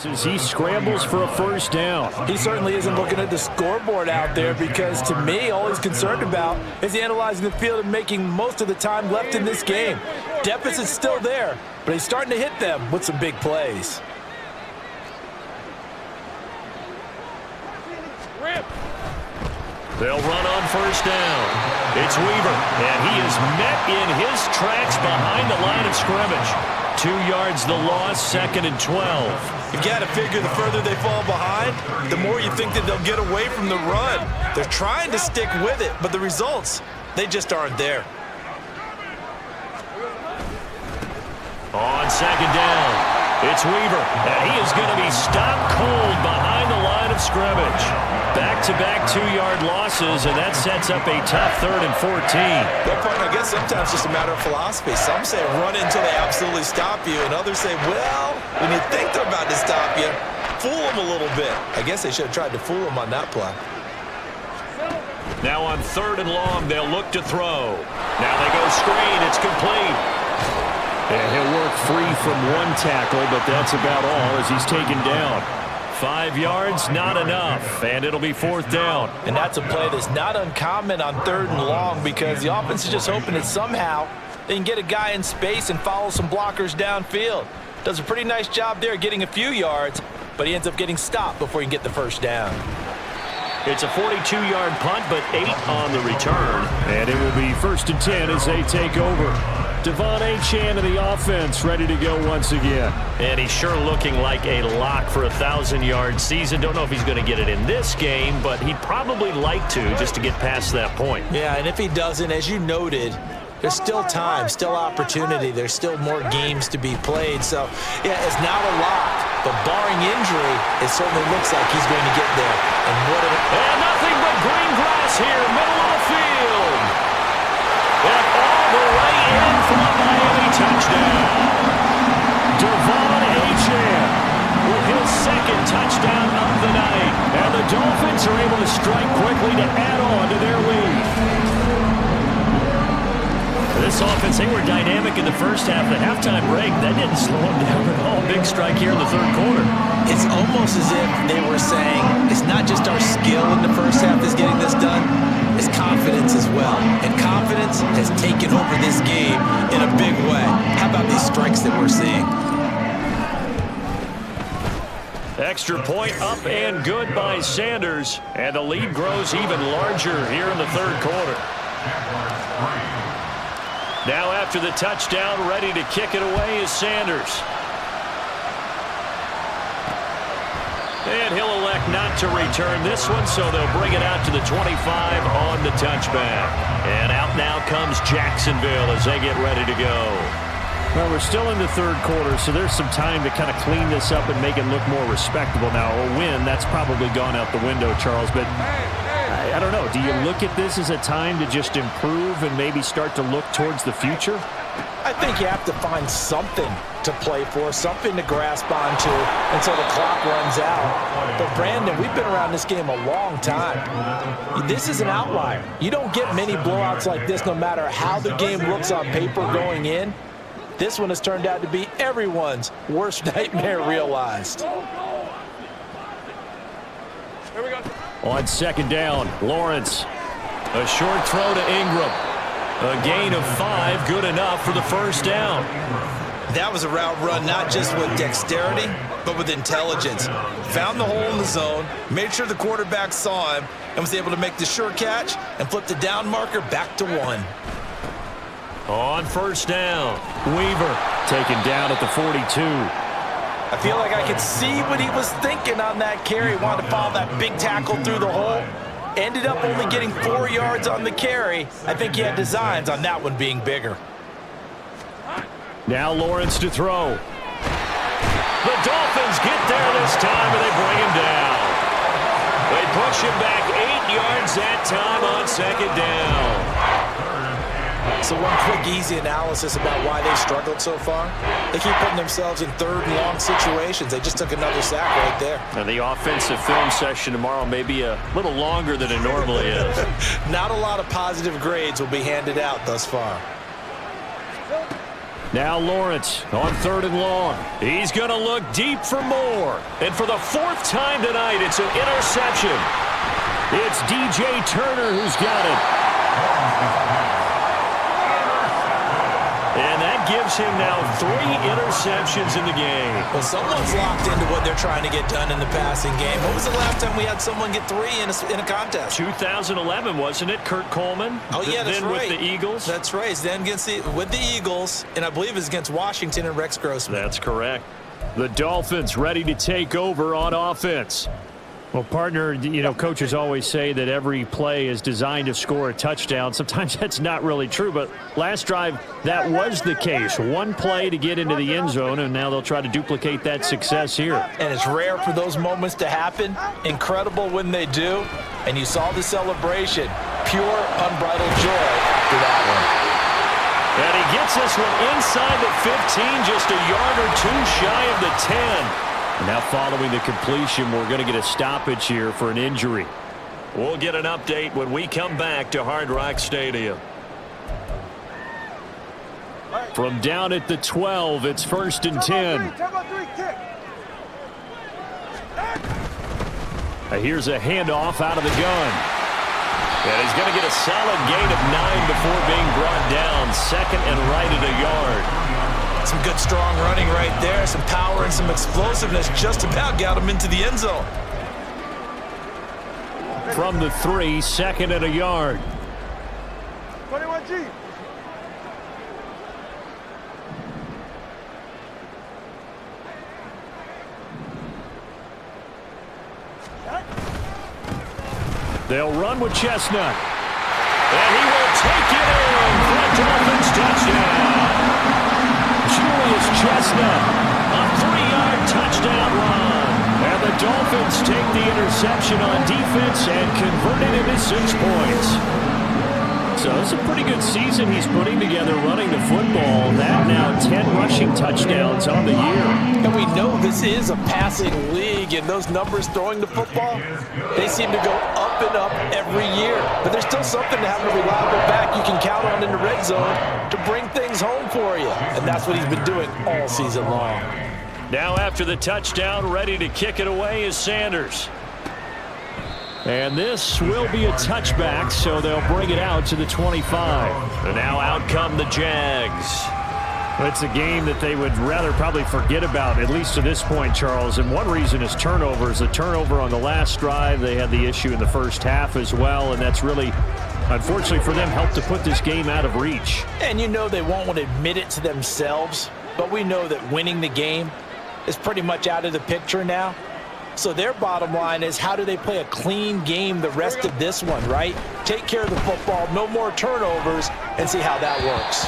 As he scrambles for a first down. He certainly isn't looking at the scoreboard out there because, to me, all he's concerned about is analyzing the field and making most of the time left in this game. Deficit's still there, but he's starting to hit them with some big plays. They'll run on first down. It's Weaver, and he is met in his tracks behind the line of scrimmage. 2 yards the loss, 2nd and 12. You've got to figure the further they fall behind, the more you think that they'll get away from the run. They're trying to stick with it, but the results, they just aren't there. On second down, it's Weaver, and he is going to be stopped cold behind the line of scrimmage. Back-to-back 2-yard losses, and that sets up a tough 3rd and 14. That part, I guess, sometimes just a matter of philosophy. Some say run until they absolutely stop you, and others say, well, when you think they're about to stop you, fool them a little bit. I guess they should have tried to fool them on that play. Now on 3rd and long, they'll look to throw. Now they go screen. It's complete. And he'll work free from one tackle, but that's about all as he's taken down. 5 yards, not enough, and it'll be 4th down. And that's a play that's not uncommon on 3rd and long because the offense is just hoping that somehow they can get a guy in space and follow some blockers downfield. Does a pretty nice job there getting a few yards, but he ends up getting stopped before he can get the first down. It's a 42-yard punt, but 8 on the return. And it will be 1st and 10 as they take over. Devon Achane of the offense ready to go once again. And he's sure looking like a lock for a 1,000-yard season. Don't know if he's going to get it in this game, but he'd probably like to just to get past that point. Yeah, and if he doesn't, as you noted, there's still time, still opportunity. There's still more games to be played. So, yeah, it's not a lock, but barring injury, it certainly looks like he's going to get there. And nothing but green grass here, middle of the field. And all the way in for a Miami touchdown. Devon Achane with his 2nd touchdown of the night. And the Dolphins are able to strike quickly to add on to their lead. This offense, they were dynamic in the first half. The halftime break, that didn't slow them down at all. Big strike here in the 3rd quarter. It's almost as if they were saying, it's not just our skill in the first half that's getting this done, it's confidence as well. And confidence has taken over this game in a big way. How about these strikes that we're seeing? Extra point up and good by Sanders. And the lead grows even larger here in the 3rd quarter. Now after the touchdown, ready to kick it away is Sanders. And he'll elect not to return this one, so they'll bring it out to the 25 on the touchback. And out now comes Jacksonville as they get ready to go. Well, we're still in the 3rd quarter, so there's some time to kind of clean this up and make it look more respectable. Now, a win, that's probably gone out the window, Charles, but I don't know. Do you look at this as a time to just improve and maybe start to look towards the future? I think you have to find something to play for, something to grasp onto until the clock runs out. But, Brandon, we've been around this game a long time. This is an outlier. You don't get many blowouts like this no matter how the game looks on paper going in. This one has turned out to be everyone's worst nightmare realized. Here we go. On 2nd down, Lawrence. A short throw to Ingram. A gain of 5, good enough for the first down. That was a route run not just with dexterity, but with intelligence. Found the hole in the zone, made sure the quarterback saw him, and was able to make the sure catch and flip the down marker back to 1. On first down, Weaver taken down at the 42. I feel like I could see what he was thinking on that carry. He wanted to follow that big tackle through the hole. Ended up only getting 4 yards on the carry. I think he had designs on that one being bigger. Now Lawrence to throw. The Dolphins get there this time, and they bring him down. They push him back 8 yards that time on second down. So one quick, easy analysis about why they struggled so far. They keep putting themselves in third and long situations. They just took another sack right there. And the offensive film session tomorrow may be a little longer than it normally is. Not a lot of positive grades will be handed out thus far. Now Lawrence on third and long. He's going to look deep for more. And for the fourth time tonight, it's an interception. It's DJ Turner who's got it. And that gives him now 3 interceptions in the game. Well, someone's locked into what they're trying to get done in the passing game. What was the last time we had someone get 3 in a contest? 2011, wasn't it? Kurt Coleman? Oh, yeah, that's then right. With the Eagles? That's right. It's then with the Eagles, and I believe it's against Washington and Rex Grossman. That's correct. The Dolphins ready to take over on offense. Well, partner, you know, coaches always say that every play is designed to score a touchdown. Sometimes that's not really true, but last drive, that was the case. One play to get into the end zone, and now they'll try to duplicate that success here. And it's rare for those moments to happen. Incredible when they do. And you saw the celebration. Pure, unbridled joy after that one. And he gets this one inside the 15, just a yard or 2 shy of the 10. Now following the completion, we're going to get a stoppage here for an injury. We'll get an update when we come back to Hard Rock Stadium. From down at the 12, it's 1st and 10. Here's a handoff out of the gun. And he's going to get a solid gain of 9 before being brought down. 2nd and right at a yard. Some good, strong running right there. Some power and some explosiveness just about got him into the end zone. From the 3, 2nd and a yard. 21G. They'll run with Chestnut. And he will take it in for a Dolphins touchdown. Julius Chestnut, a 3-yard touchdown run. And the Dolphins take the interception on defense and convert it into 6 points. So it's a pretty good season he's putting together running the football. That now 10 rushing touchdowns on the year. And we know this is a passing league, and those numbers throwing the football, they seem to go up and up every year. But there's still something to having a reliable back you can count on in the red zone to bring things home for you. And that's what he's been doing all season long. Now after the touchdown, ready to kick it away is Sanders. And this will be a touchback, so they'll bring it out to the 25. And now out come the Jags. It's a game that they would rather probably forget about, at least to this point, Charles. And one reason is turnovers. The turnover on the last drive, they had the issue in the first half as well, and that's really, unfortunately for them, helped to put this game out of reach. And you know they won't want to admit it to themselves, but we know that winning the game is pretty much out of the picture now. So their bottom line is, how do they play a clean game the rest of this one, right? Take care of the football, no more turnovers, and see how that works.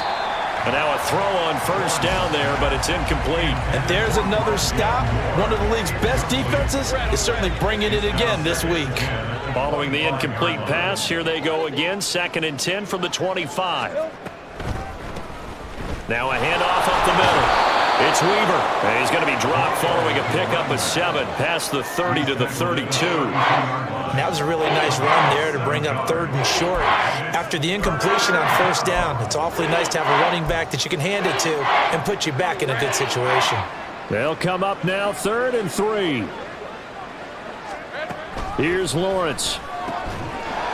And now a throw on first down there, but it's incomplete. And there's another stop. One of the league's best defenses is certainly bringing it again this week. Following the incomplete pass, here they go again. 2nd and 10 from the 25. Now a handoff up the middle. It's Weaver. And he's going to be dropped following a pickup of 7 past the 30 to the 32. That was a really nice run there to bring up 3rd and short. After the incompletion on first down, it's awfully nice to have a running back that you can hand it to and put you back in a good situation. They'll come up now 3rd and 3. Here's Lawrence.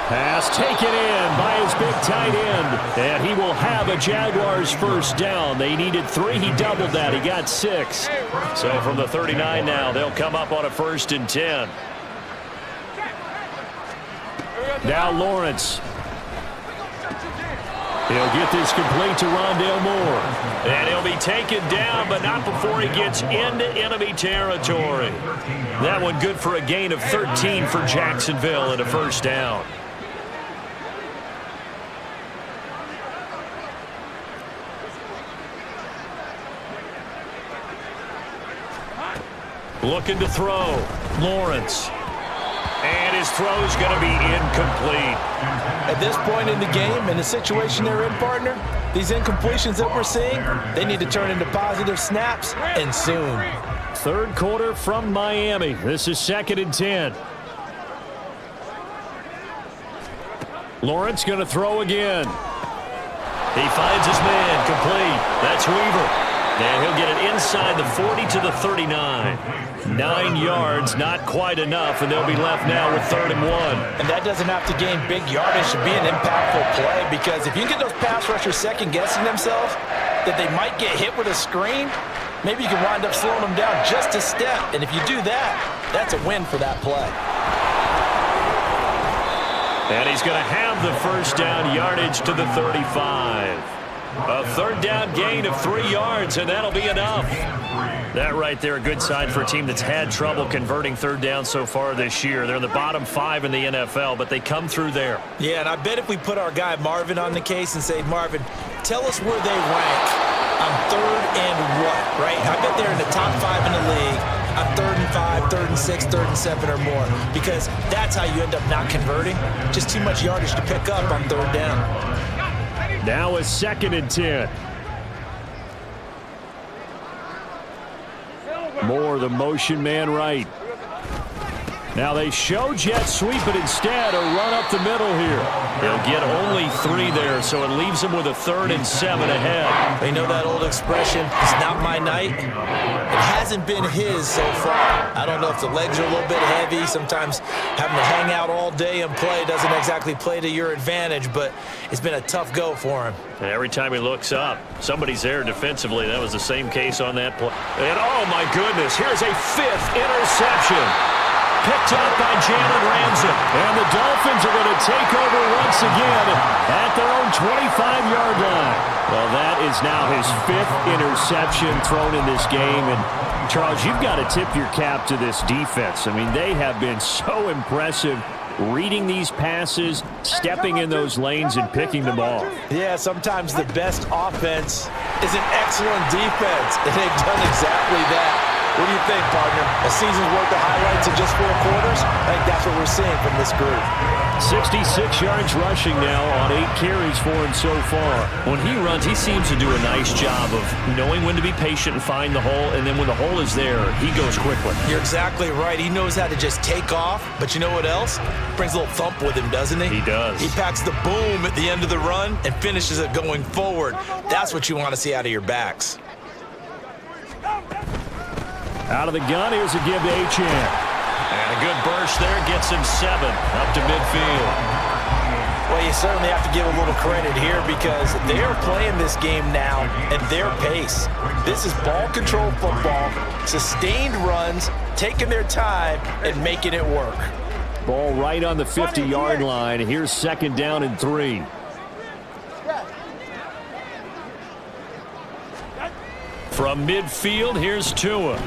Pass taken in by his big tight end. And he will have a Jaguars first down. They needed 3. He doubled that. He got 6. So from the 39 now, they'll come up on a 1st and 10. Now Lawrence. He'll get this complete to Rondale Moore. And he'll be taken down, but not before he gets into enemy territory. That one good for a gain of 13 for Jacksonville and a first down. Looking to throw. Lawrence. And his throw's going to be incomplete. At this point in the game, in the situation they're in, partner, these incompletions that we're seeing, they need to turn into positive snaps, and soon. Third quarter from Miami. This is 2nd and 10. Lawrence going to throw again. He finds his man, complete. That's Weaver. And he'll get it inside the 40 to the 39. 9 yards, not quite enough, and they'll be left now with 3rd and 1. And that doesn't have to gain big yardage to be an impactful play, because if you can get those pass rushers second-guessing themselves that they might get hit with a screen, maybe you can wind up slowing them down just a step. And if you do that, that's a win for that play. And he's going to have the first down yardage to the 35. A 3rd down gain of 3 yards, and that'll be enough. That right there, a good sign for a team that's had trouble converting 3rd down so far this year. They're in the bottom 5 in the NFL, but they come through there. Yeah, and I bet if we put our guy Marvin on the case and say, Marvin, tell us where they rank on 3rd and what, right? I bet they're in the top 5 in the league on 3rd and 5, 3rd and 6, 3rd and 7 or more, because that's how you end up not converting. Just too much yardage to pick up on 3rd down. Now a 2nd and 10. Moore, the motion man right. Now they show jet sweep, but instead a run up the middle here. They'll get only 3 there, so it leaves them with a 3rd and 7 ahead. They know that old expression, it's not my night. It hasn't been his so far. I don't know if the legs are a little bit heavy. Sometimes having to hang out all day and play doesn't exactly play to your advantage, but it's been a tough go for him. And every time he looks up, somebody's there defensively. That was the same case on that play. And oh my goodness, here's a 5th interception. Picked up by Jalen Ramsey. And the Dolphins are going to take over once again at their own 25-yard line. Well, that is now his 5th interception thrown in this game. And, Charles, you've got to tip your cap to this defense. I mean, they have been so impressive reading these passes, stepping in those lanes, and picking them off. Yeah, sometimes the best offense is an excellent defense, and they've done exactly that. What do you think, partner? A season's worth of highlights in just 4 quarters? I think that's what we're seeing from this group. 66 yards rushing now on 8 carries for him so far. When he runs, he seems to do a nice job of knowing when to be patient and find the hole, and then when the hole is there, he goes quickly. You're exactly right. He knows how to just take off, but you know what else? Brings a little thump with him, doesn't he? He does. He packs the boom at the end of the run and finishes it going forward. That's what you want to see out of your backs. Out of the gun, here's a give to Achane. And a good burst there gets him 7 up to midfield. Well, you certainly have to give a little credit here because they're playing this game now at their pace. This is ball control football, sustained runs, taking their time and making it work. Ball right on the 50-yard line. Here's 2nd down and 3. From midfield, here's Tua.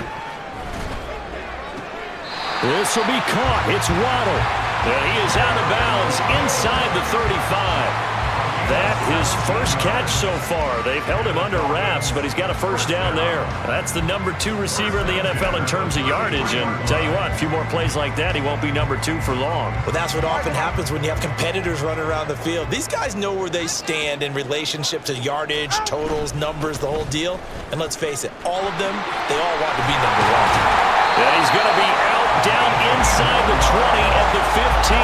This will be caught. It's Waddle. And he is out of bounds inside the 35. That his first catch so far. They've held him under wraps, but he's got a first down there. That's the number 2 receiver in the NFL in terms of yardage. And tell you what, a few more plays like that, he won't be number 2 for long. Well, that's what often happens when you have competitors running around the field. These guys know where they stand in relationship to yardage, totals, numbers, the whole deal. And let's face it, all of them, they all want to be number 1. And he's going to be out down inside the 20 at the 15.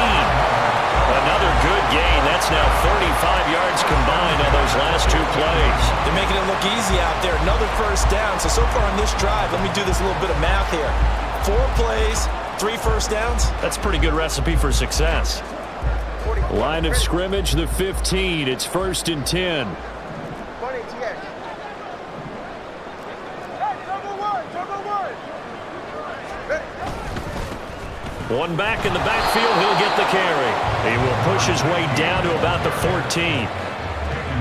Another good gain. That's now 35 yards combined on those last 2 plays. They're making it look easy out there. Another first down. So far on this drive, let me do this little bit of math here. 4 plays, 3 first downs. That's a pretty good recipe for success. Line of scrimmage, the 15. It's 1st and 10. One back in the backfield, he'll get the carry. He will push his way down to about the 14.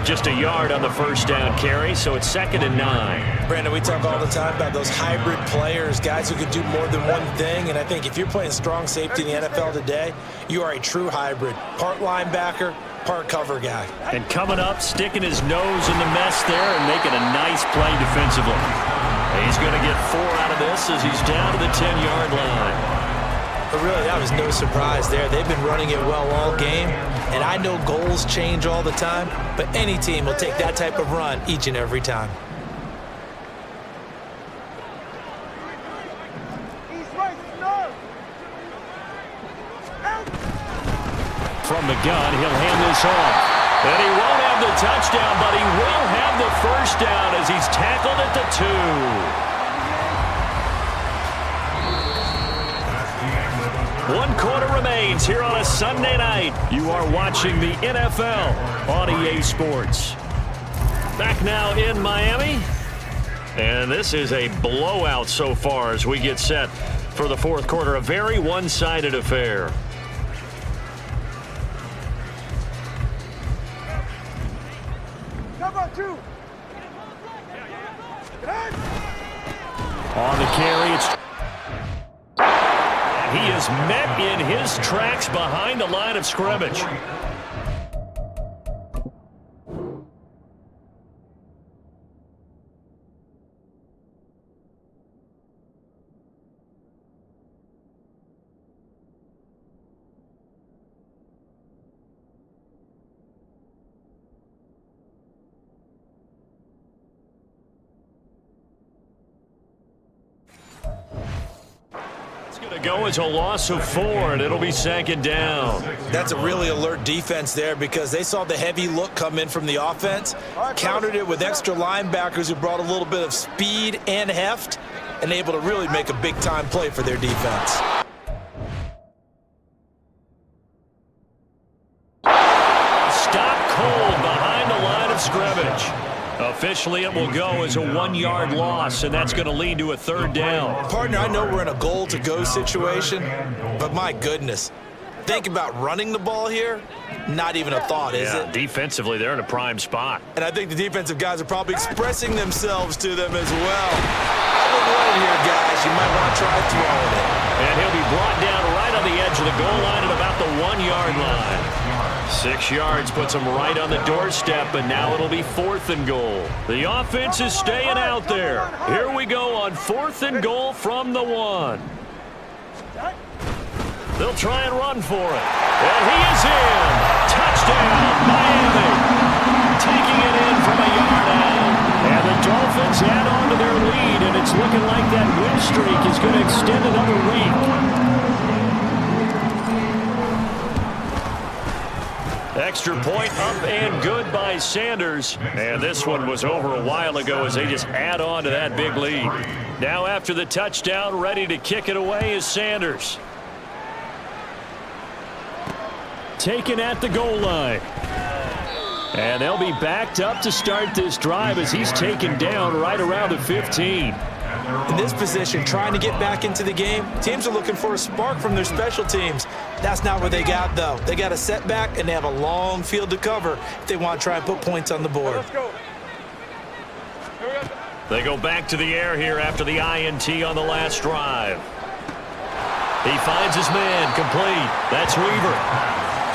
just a yard on the first down carry, so it's 2nd and 9. Brandon, we talk all the time about those hybrid players, guys who could do more than one thing, and I think if you're playing strong safety in the NFL today, you are a true hybrid. Part linebacker, part cover guy. And coming up, sticking his nose in the mess there and making a nice play defensively. He's going to get 4 out of this as he's down to the 10-yard line. But really, that was no surprise there. They've been running it well all game, and I know goals change all the time, but any team will take that type of run each and every time. From the gun, he'll hand this off. And he won't have the touchdown, but he will have the first down as he's tackled at the 2. 1 quarter remains here on a Sunday night. You are watching the NFL on EA Sports. Back now in Miami. And this is a blowout so far as we get set for the 4th quarter. A very one-sided affair. On the carry, he is met in his tracks behind the line of scrimmage. Go as a loss of 4, and it'll be 2nd down. That's a really alert defense there because they saw the heavy look come in from the offense, countered it with extra linebackers who brought a little bit of speed and heft, and able to really make a big-time play for their defense. Stop cold behind the line of scrimmage. Officially, it will go as a 1-yard loss, and that's going to lead to a 3rd down. Partner, I know we're in a goal-to-go situation, but my goodness, think about running the ball here. Not even a thought, is it? Defensively, they're in a prime spot. And I think the defensive guys are probably expressing themselves to them as well. I would run here, guys. You might want to try throwing it. And he'll be brought down right on the edge of the goal line at about the 1-yard line. 6 yards puts him right on the doorstep, and now it'll be 4th and goal. The offense is staying out there. Here we go on 4th and goal from the 1. They'll try and run for it. And he is in. Touchdown, Miami. Taking it in from a yard out. And the Dolphins add on to their lead, and it's looking like that win streak is going to extend another week. Extra point up and good by Sanders. And this one was over a while ago as they just add on to that big lead. Now after the touchdown, ready to kick it away is Sanders. Taken at the goal line. And they'll be backed up to start this drive as he's taken down right around the 15. In this position, trying to get back into the game, teams are looking for a spark from their special teams. That's not what they got, though. They got a setback, and they have a long field to cover if they want to try and put points on the board. Let's go. They go back to the air here after the INT on the last drive. He finds his man, complete. That's Weaver.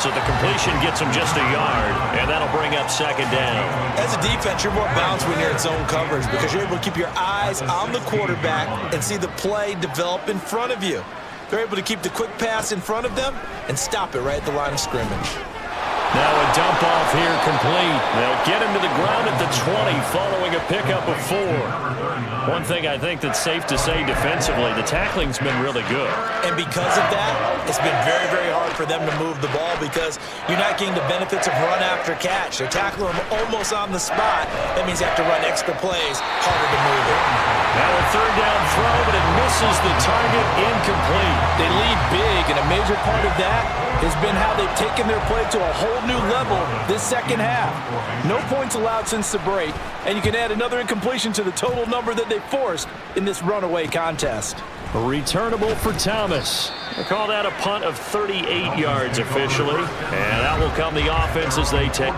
So the completion gets him just a yard, and that'll bring up 2nd down. As a defense, you're more balanced when you're in zone coverage because you're able to keep your eyes on the quarterback and see the play develop in front of you. They're able to keep the quick pass in front of them and stop it right at the line of scrimmage. Now a dump off here complete. They'll get him to the ground at the 20 following a pickup of 4. One thing I think that's safe to say defensively, the tackling's been really good. And because of that, it's been very, very hard for them to move the ball because you're not getting the benefits of run after catch. They're tackling them almost on the spot. That means you have to run extra plays, harder to move it. Now a 3rd down throw, but it misses the target, incomplete. They lead big, and a major part of that has been how they've taken their play to a whole new level this second half. No points allowed since the break, and you can add another incompletion to the total number that they forced in this runaway contest. Returnable for Thomas. They call that a punt of 38 yards officially, and that will come the offense as they take.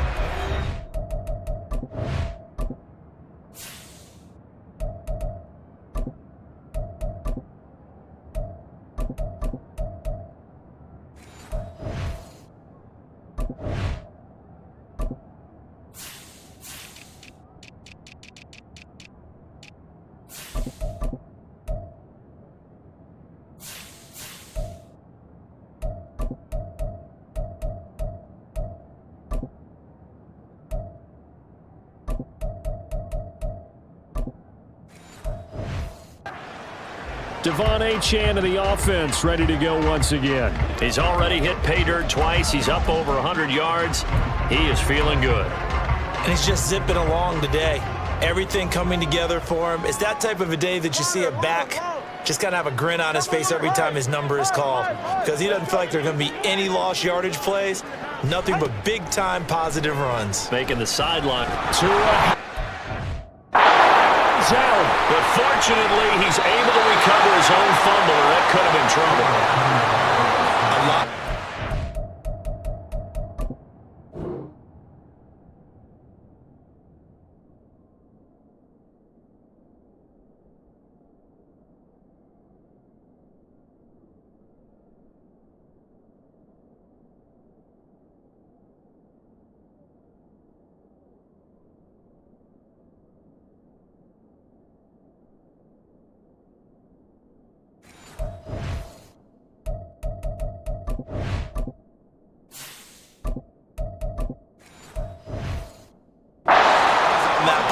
Devon Achane of the offense ready to go once again. He's already hit pay dirt twice. He's up over 100 yards. He is feeling good. And he's just zipping along today. Everything coming together for him. It's that type of a day that you see a back just kind of have a grin on his face every time his number is called, because he doesn't feel like there are going to be any lost yardage plays. Nothing but big-time positive runs. Making the sideline. Out. But fortunately, he's able to recover his own fumble, or that could have been trouble. A lot.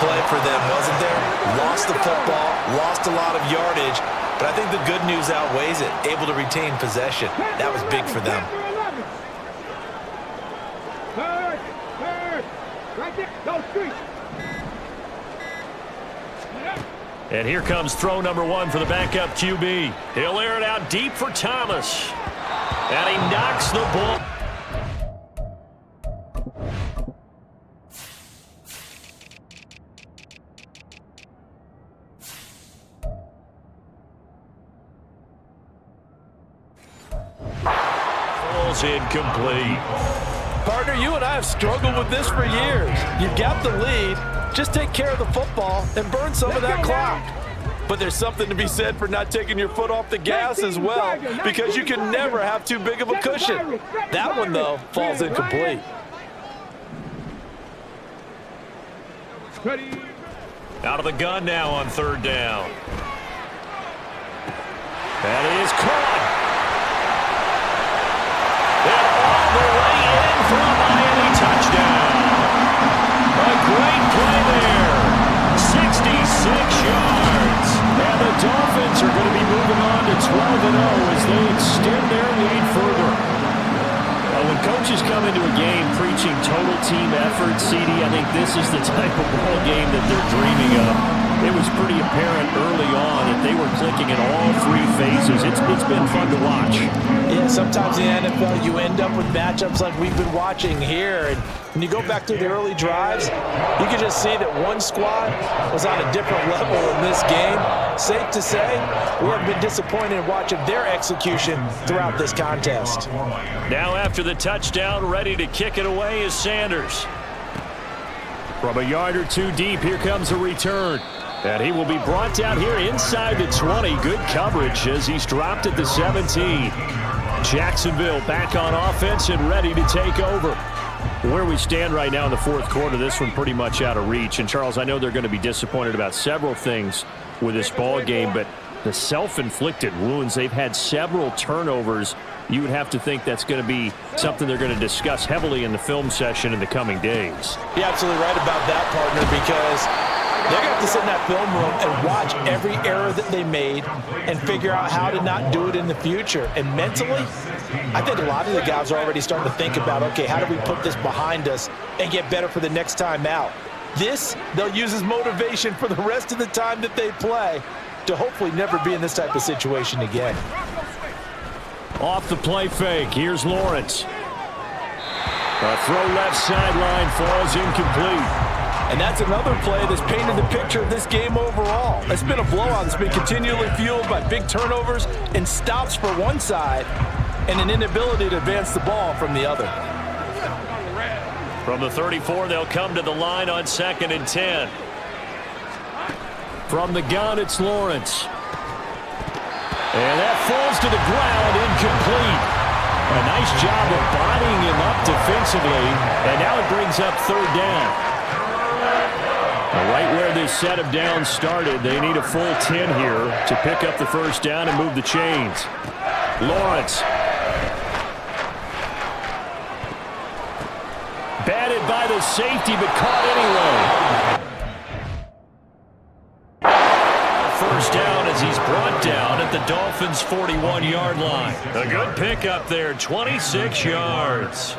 Play for them, wasn't there? Lost the football, lost a lot of yardage, but I think the good news outweighs it. Able to retain possession. That was big for them. And here comes throw number 1 for the backup QB. He'll air it out deep for Thomas. And he knocks the ball. Incomplete. Partner, you and I have struggled with this for years. You've got the lead. Just take care of the football and burn some of that clock. But there's something to be said for not taking your foot off the gas as well, because you can never have too big of a cushion. That one, though, falls incomplete. Out of the gun now on 3rd down. That is caught. And all the way in for a Miami touchdown. A great play there. 66 yards. And the Dolphins are going to be moving on to 12-0 as they extend their lead further. When coaches come into a game preaching total team effort, CD, I think this is the type of ball game that they're dreaming of. It was pretty apparent early on that they were clicking in all 3 phases. It's been fun to watch. Yeah, sometimes in the NFL you end up with matchups like we've been watching here. And when you go back to the early drives, you can just see that one squad was on a different level in this game. Safe to say, we have been disappointed in watching their execution throughout this contest. Now after the touchdown, ready to kick it away is Sanders. From a yard or 2 deep, here comes a return. And he will be brought down here inside the 20. Good coverage as he's dropped at the 17. Jacksonville back on offense and ready to take over. Where we stand right now in the 4th quarter, this one pretty much out of reach. And, Charles, I know they're going to be disappointed about several things with this ball game, but the self-inflicted wounds, they've had several turnovers. You would have to think that's going to be something they're going to discuss heavily in the film session in the coming days. You're absolutely right about that, partner, because they're going to have to sit in that film room and watch every error that they made and figure out how to not do it in the future. And mentally, I think a lot of the guys are already starting to think about, okay, how do we put this behind us and get better for the next time out? This, they'll use as motivation for the rest of the time that they play to hopefully never be in this type of situation again. Off the play fake, here's Lawrence. A throw left sideline falls incomplete. And that's another play that's painted the picture of this game overall. It's been a blowout that's been continually fueled by big turnovers and stops for one side and an inability to advance the ball from the other. From the 34, they'll come to the line on 2nd and 10. From the gun, it's Lawrence. And that falls to the ground, incomplete. A nice job of bodying him up defensively. And now it brings up 3rd down. Right where this set of downs started, they need a full 10 here to pick up the 1st down and move the chains. Lawrence. Batted by the safety, but caught anyway. 1st down as he's brought down at the Dolphins' 41-yard line. A good pickup there, 26 yards.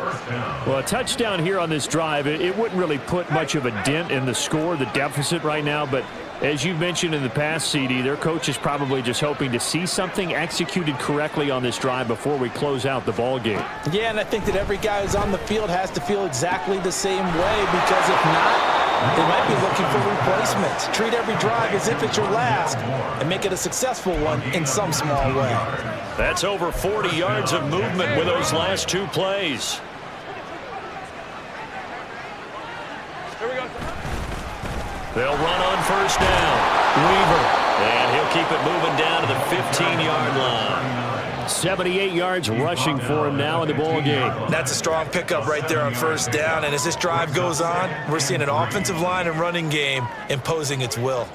Well, a touchdown here on this drive, it wouldn't really put much of a dent in the score, the deficit right now, but as you mentioned in the past, CD, their coach is probably just hoping to see something executed correctly on this drive before we close out the ball game. Yeah, and I think that every guy who's on the field has to feel exactly the same way, because if not, they might be looking for replacements. Treat every drive as if it's your last and make it a successful one in some small way. That's over 40 yards of movement with those last two plays. They'll run on first down. Weaver. And he'll keep it moving down to the 15-yard line. 78 yards rushing for him now in the ball game. That's a strong pickup right there on first down. And as this drive goes on, we're seeing an offensive line and running game imposing its will.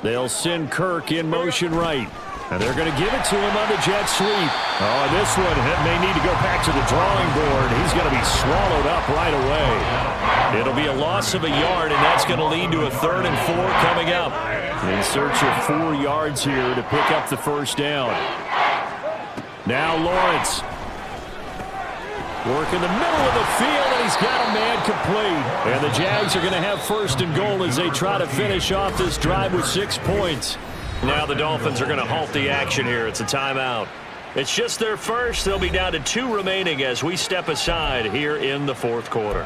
They'll send Kirk in motion right. And they're going to give it to him on the jet sweep. Oh, this one may need to go back to the drawing board. He's going to be swallowed up right away. It'll be a loss of a yard, and that's going to lead to a 3rd and 4 coming up. In search of 4 yards here to pick up the first down. Now Lawrence. Work in the middle of the field, and he's got a man complete. And the Jags are going to have 1st and goal as they try to finish off this drive with 6 points. Now the Dolphins are going to halt the action here. It's a timeout. It's just their first. They'll be down to 2 remaining as we step aside here in the 4th quarter.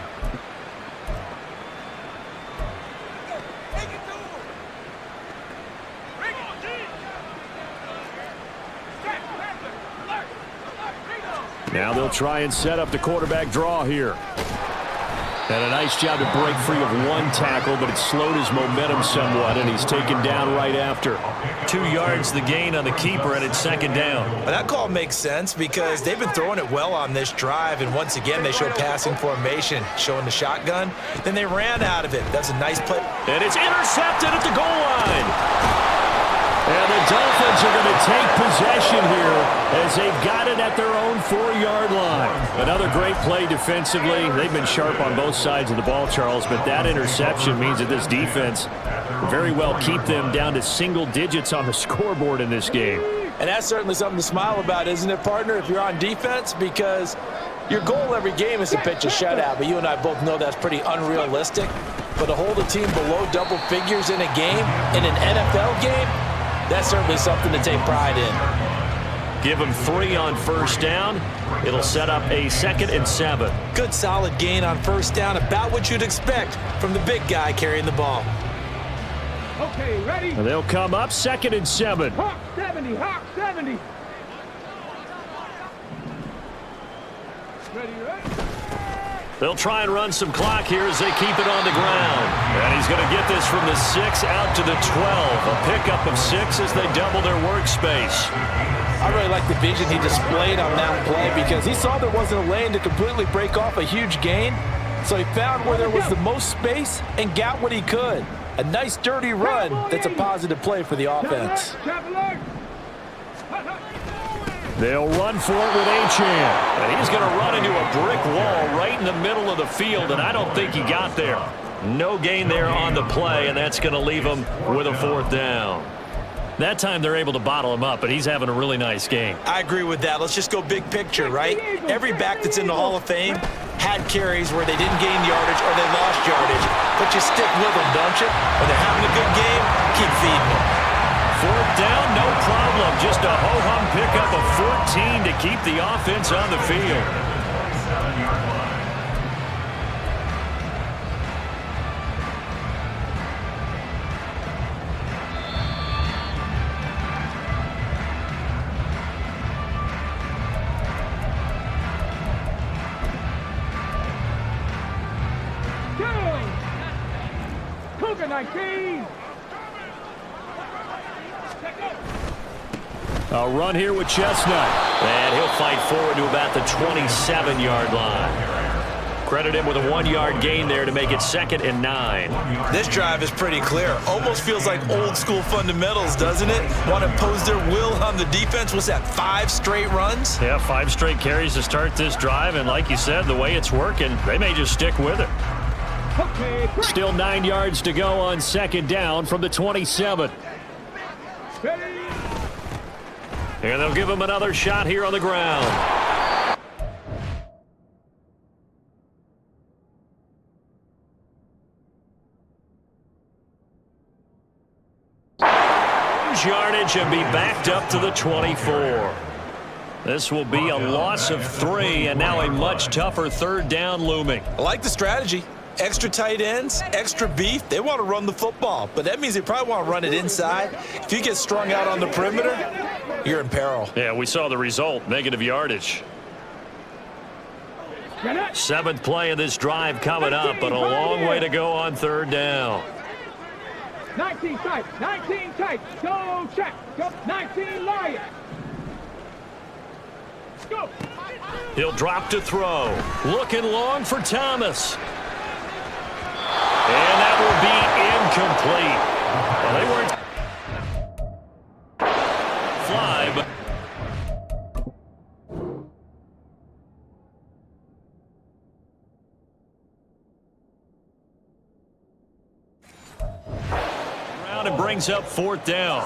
Now they'll try and set up the quarterback draw here. And a nice job to break free of 1 tackle, but it slowed his momentum somewhat, and he's taken down right after. 2 yards the gain on the keeper, and it's 2nd down. Well, that call makes sense because they've been throwing it well on this drive, and once again they show passing formation, showing the shotgun. Then they ran out of it. That's a nice play. And it's intercepted at the goal line. And the Dolphins are going to take possession here as they've got it at their own 4-yard line. Another great play defensively. They've been sharp on both sides of the ball, Charles, but that interception means that this defense very well keep them down to single digits on the scoreboard in this game. And that's certainly something to smile about, isn't it, partner, if you're on defense? Because your goal every game is to pitch a shutout, but you and I both know that's pretty unrealistic. But to hold a team below double figures in a game, in an NFL game, that's certainly something to take pride in. Give him 3 on first down. It'll set up a 2nd and 7. Good solid gain on first down, about what you'd expect from the big guy carrying the ball. Okay, ready? And they'll come up 2nd and 7. Hawk 70, Hawk 70. Ready, ready? They'll try and run some clock here as they keep it on the ground. And he's going to get this from the 6 out to the 12. A pickup of 6 as they double their workspace. I really like the vision he displayed on that play because he saw there wasn't a lane to completely break off a huge gain. So he found where there was the most space and got what he could. A nice dirty run that's a positive play for the offense. They'll run for it with Achane. And he's going to run into a brick wall right in the middle of the field, and I don't think he got there. No gain there on the play, and that's going to leave him with a 4th down. That time they're able to bottle him up, but he's having a really nice game. I agree with that. Let's just go big picture, right? Every back that's in the Hall of Fame had carries where they didn't gain yardage or they lost yardage, but you stick with them, don't you? When they're having a good game, keep feeding them. 4th down, no problem. Just a ho-hum pickup of 14 to keep the offense on the field. Cougar 19. A run here with Chestnut. And he'll fight forward to about the 27-yard line. Credit him with a 1-yard gain there to make it 2nd and 9. This drive is pretty clear. Almost feels like old school fundamentals, doesn't it? Want to impose their will on the defense. What's that, 5 straight runs? Yeah, 5 straight carries to start this drive. And like you said, the way it's working, they may just stick with it. Still 9 yards to go on 2nd down from the 27. Ready? And they'll give him another shot here on the ground. Yardage and be backed up to the 24. This will be a loss of 3, and now a much tougher third down looming. I like the strategy. Extra tight ends, extra beef. They want to run the football, but that means they probably want to run it inside. If you get strung out on the perimeter, you're in peril. Yeah, we saw the result, negative yardage. 7th play of this drive coming up, but a long way to go on third down. 19 tight, 19 tight, go check, go 19 Lions. Go. He'll drop to throw. Looking long for Thomas. And that will be incomplete. Well, they weren't fly, but and brings up 4th down.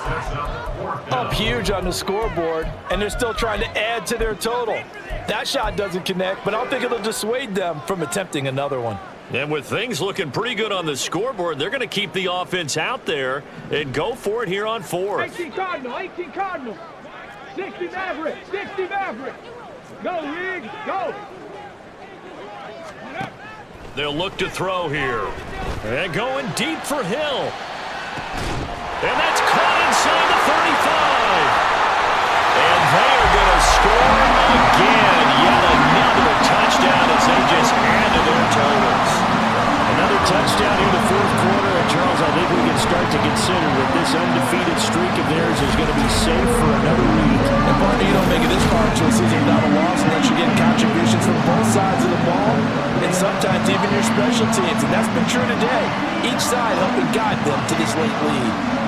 Up huge on the scoreboard, and they're still trying to add to their total. That shot doesn't connect, but I don't think it'll dissuade them from attempting another one. And with things looking pretty good on the scoreboard, they're going to keep the offense out there and go for it here on 4th. 18 Cardinal, 18 Cardinal. 60 Maverick, 60 Maverick. Go, Riggs, go. They'll look to throw here. And going deep for Hill. And that's caught inside the 35. And they are going to score again. Yet another touchdown as they just add to their totals. Another touchdown in the 4th quarter. And Charles, I think we can start to consider that this undefeated streak of theirs is going to be safe for another week. And partner, you don't make it this far into a season without a loss unless you're getting contributions from both sides of the ball, and sometimes even your special teams. And that's been true today. Each side helping guide them to this late lead.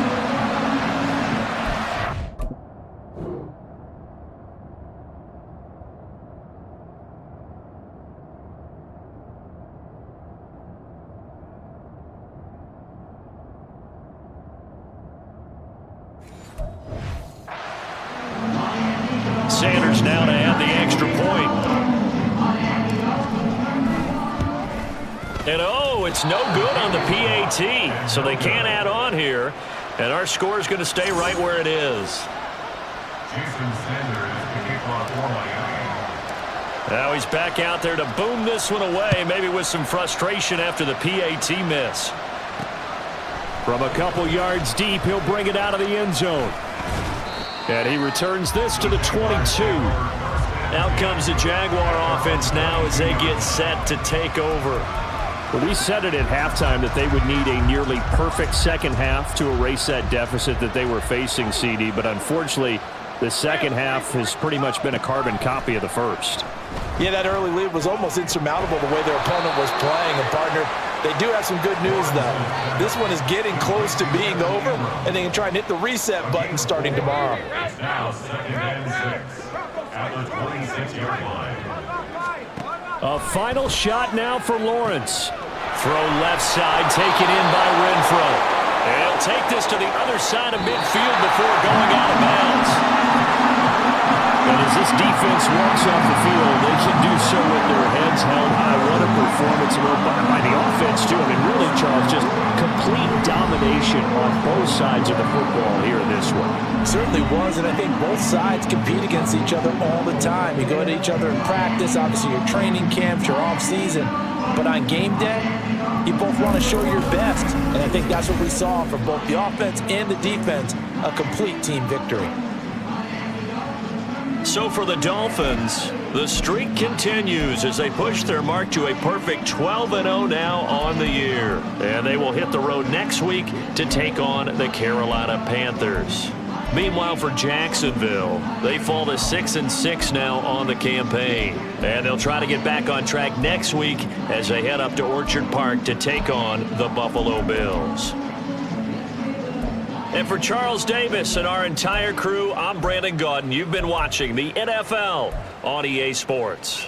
Sanders now to add the extra point. And oh, it's no good on the PAT, so they can't add on here. And our score is going to stay right where it is. Now he's back out there to boom this one away, maybe with some frustration after the PAT miss. From a couple yards deep, he'll bring it out of the end zone. And he returns this to the 22. Out comes the Jaguar offense now as they get set to take over. Well, we said it at halftime that they would need a nearly perfect second half to erase that deficit that they were facing, CD. But unfortunately, the second half has pretty much been a carbon copy of the first. Yeah, that early lead was almost insurmountable the way their opponent was playing. And partner, they do have some good news, though. This one is getting close to being over, and they can try and hit the reset button starting tomorrow. It's now 2nd and 6 at the 26-yard line. A final shot now for Lawrence. Throw left side, taken in by Renfro. And he'll take this to the other side of midfield before going out of bounds. And as this defense walks off the field, they can do so with their heads held high. What a performance by the offense, too. I mean, really, Charles, just complete domination on both sides of the football here in this one. Certainly was, and I think both sides compete against each other all the time. You go to each other in practice, obviously your training camps, your off-season. But on game day, you both want to show your best. And I think that's what we saw from both the offense and the defense, a complete team victory. So for the Dolphins, the streak continues as they push their mark to a perfect 12-0 now on the year. And they will hit the road next week to take on the Carolina Panthers. Meanwhile, for Jacksonville, they fall to 6-6 now on the campaign. And they'll try to get back on track next week as they head up to Orchard Park to take on the Buffalo Bills. And for Charles Davis and our entire crew, I'm Brandon Gaudin. You've been watching the NFL on EA Sports.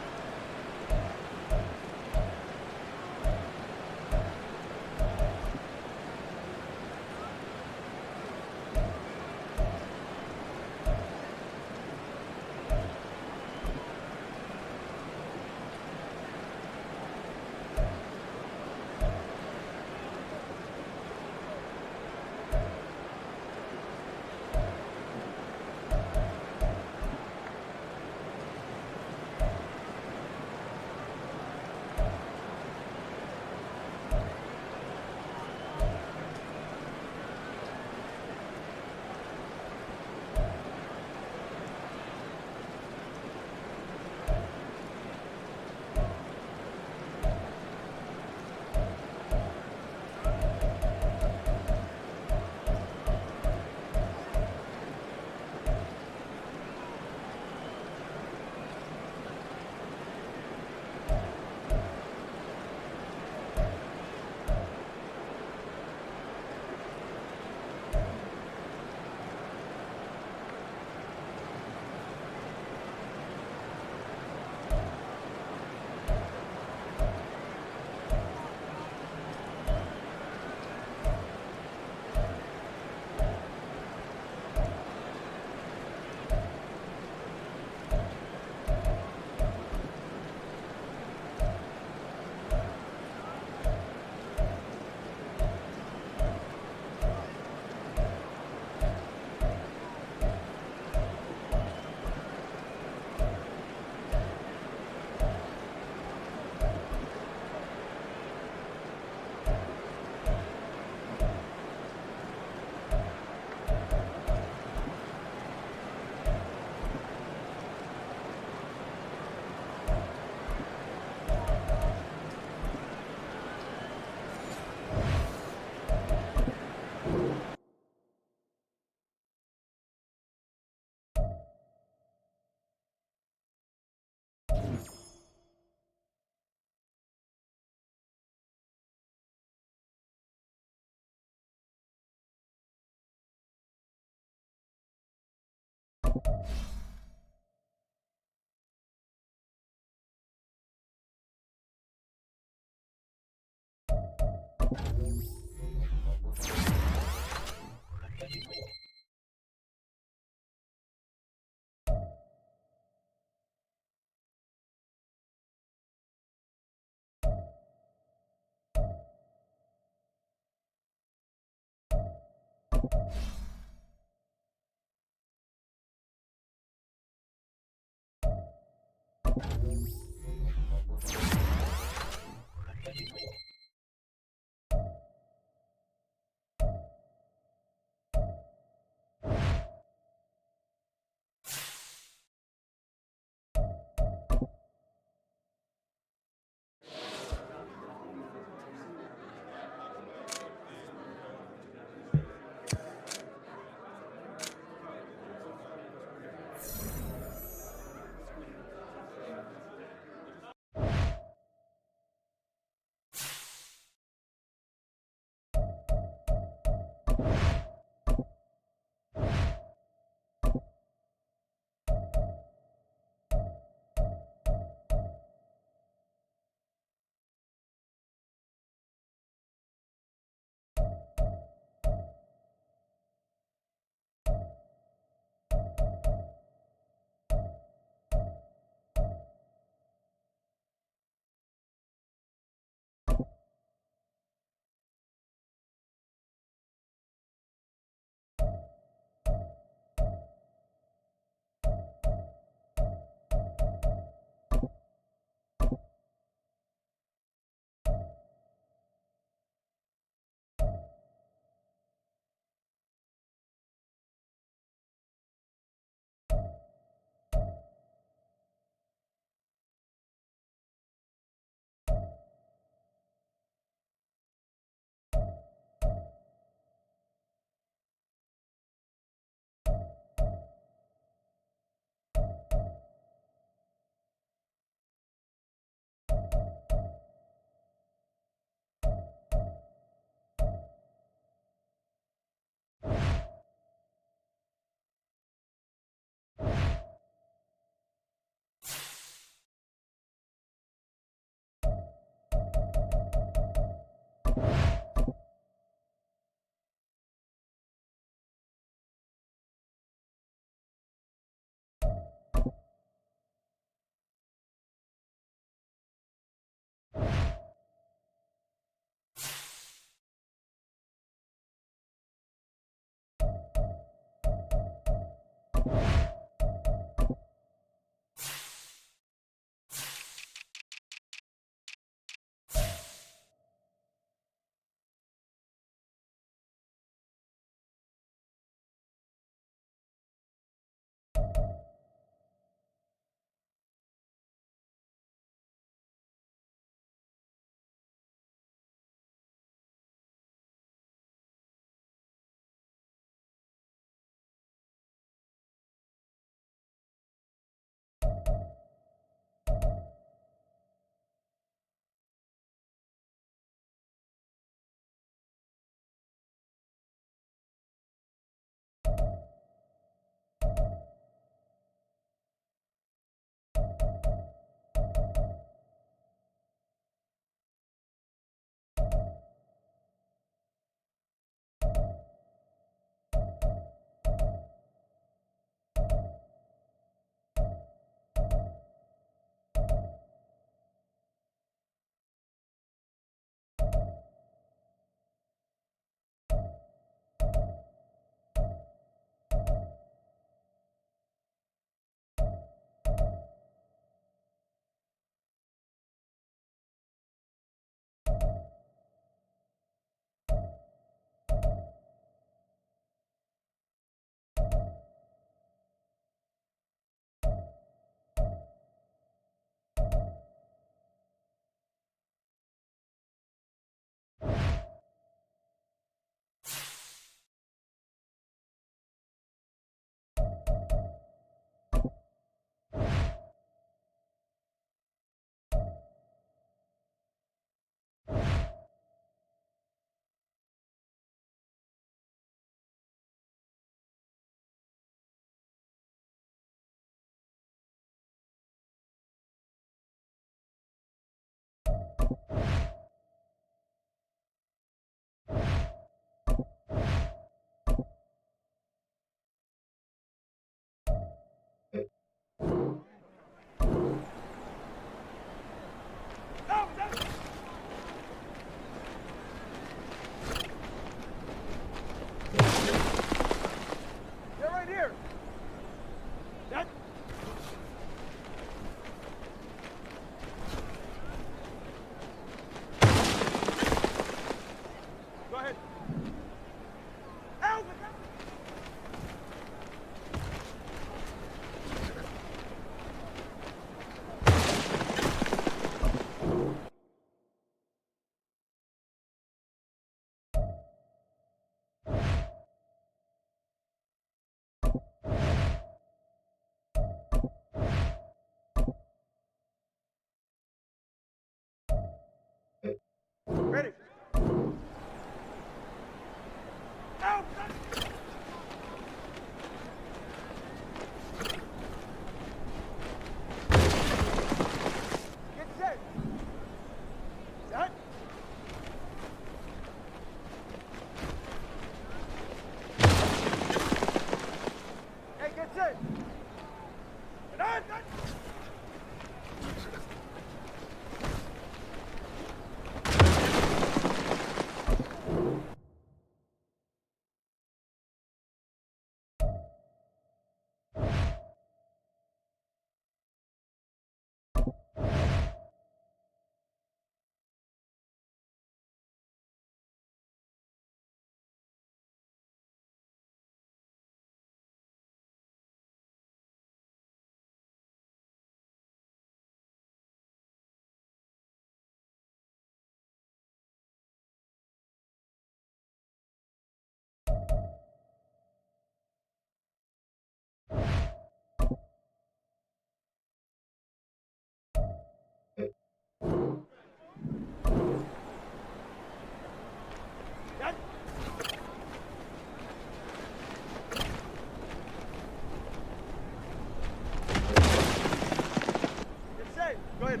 Go ahead.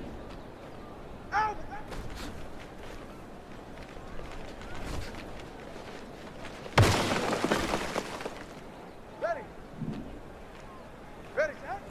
Out! Ready. Ready, set.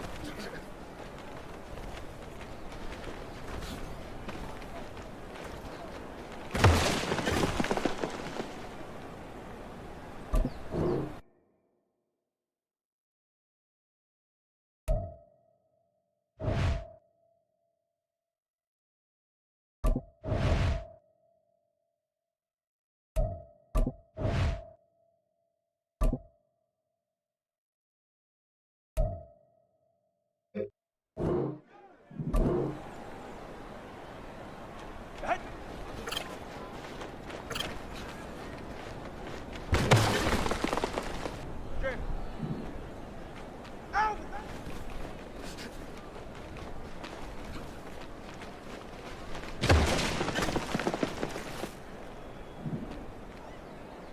Set. Okay. Out!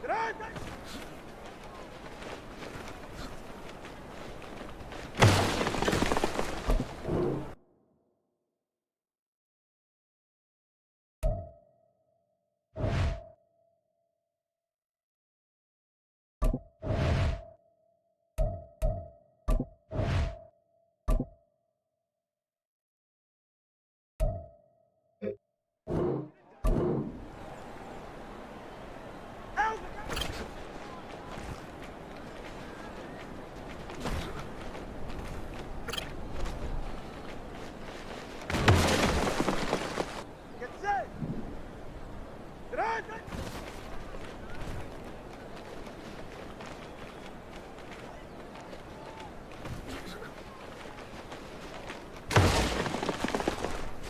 Get out! Out! Get set! Get out!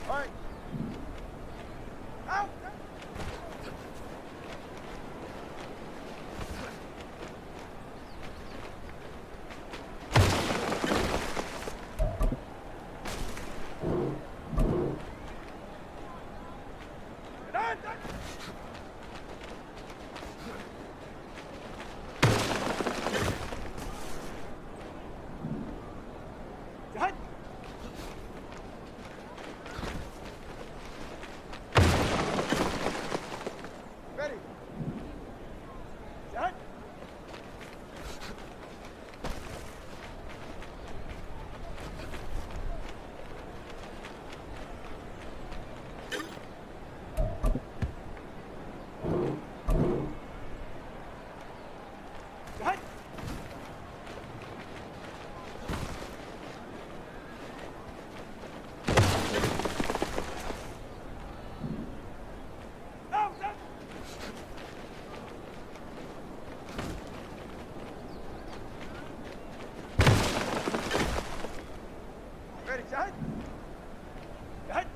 All right. Out! Get out! Set! Ready. Set. Set. Out, set. Ready, set. Set.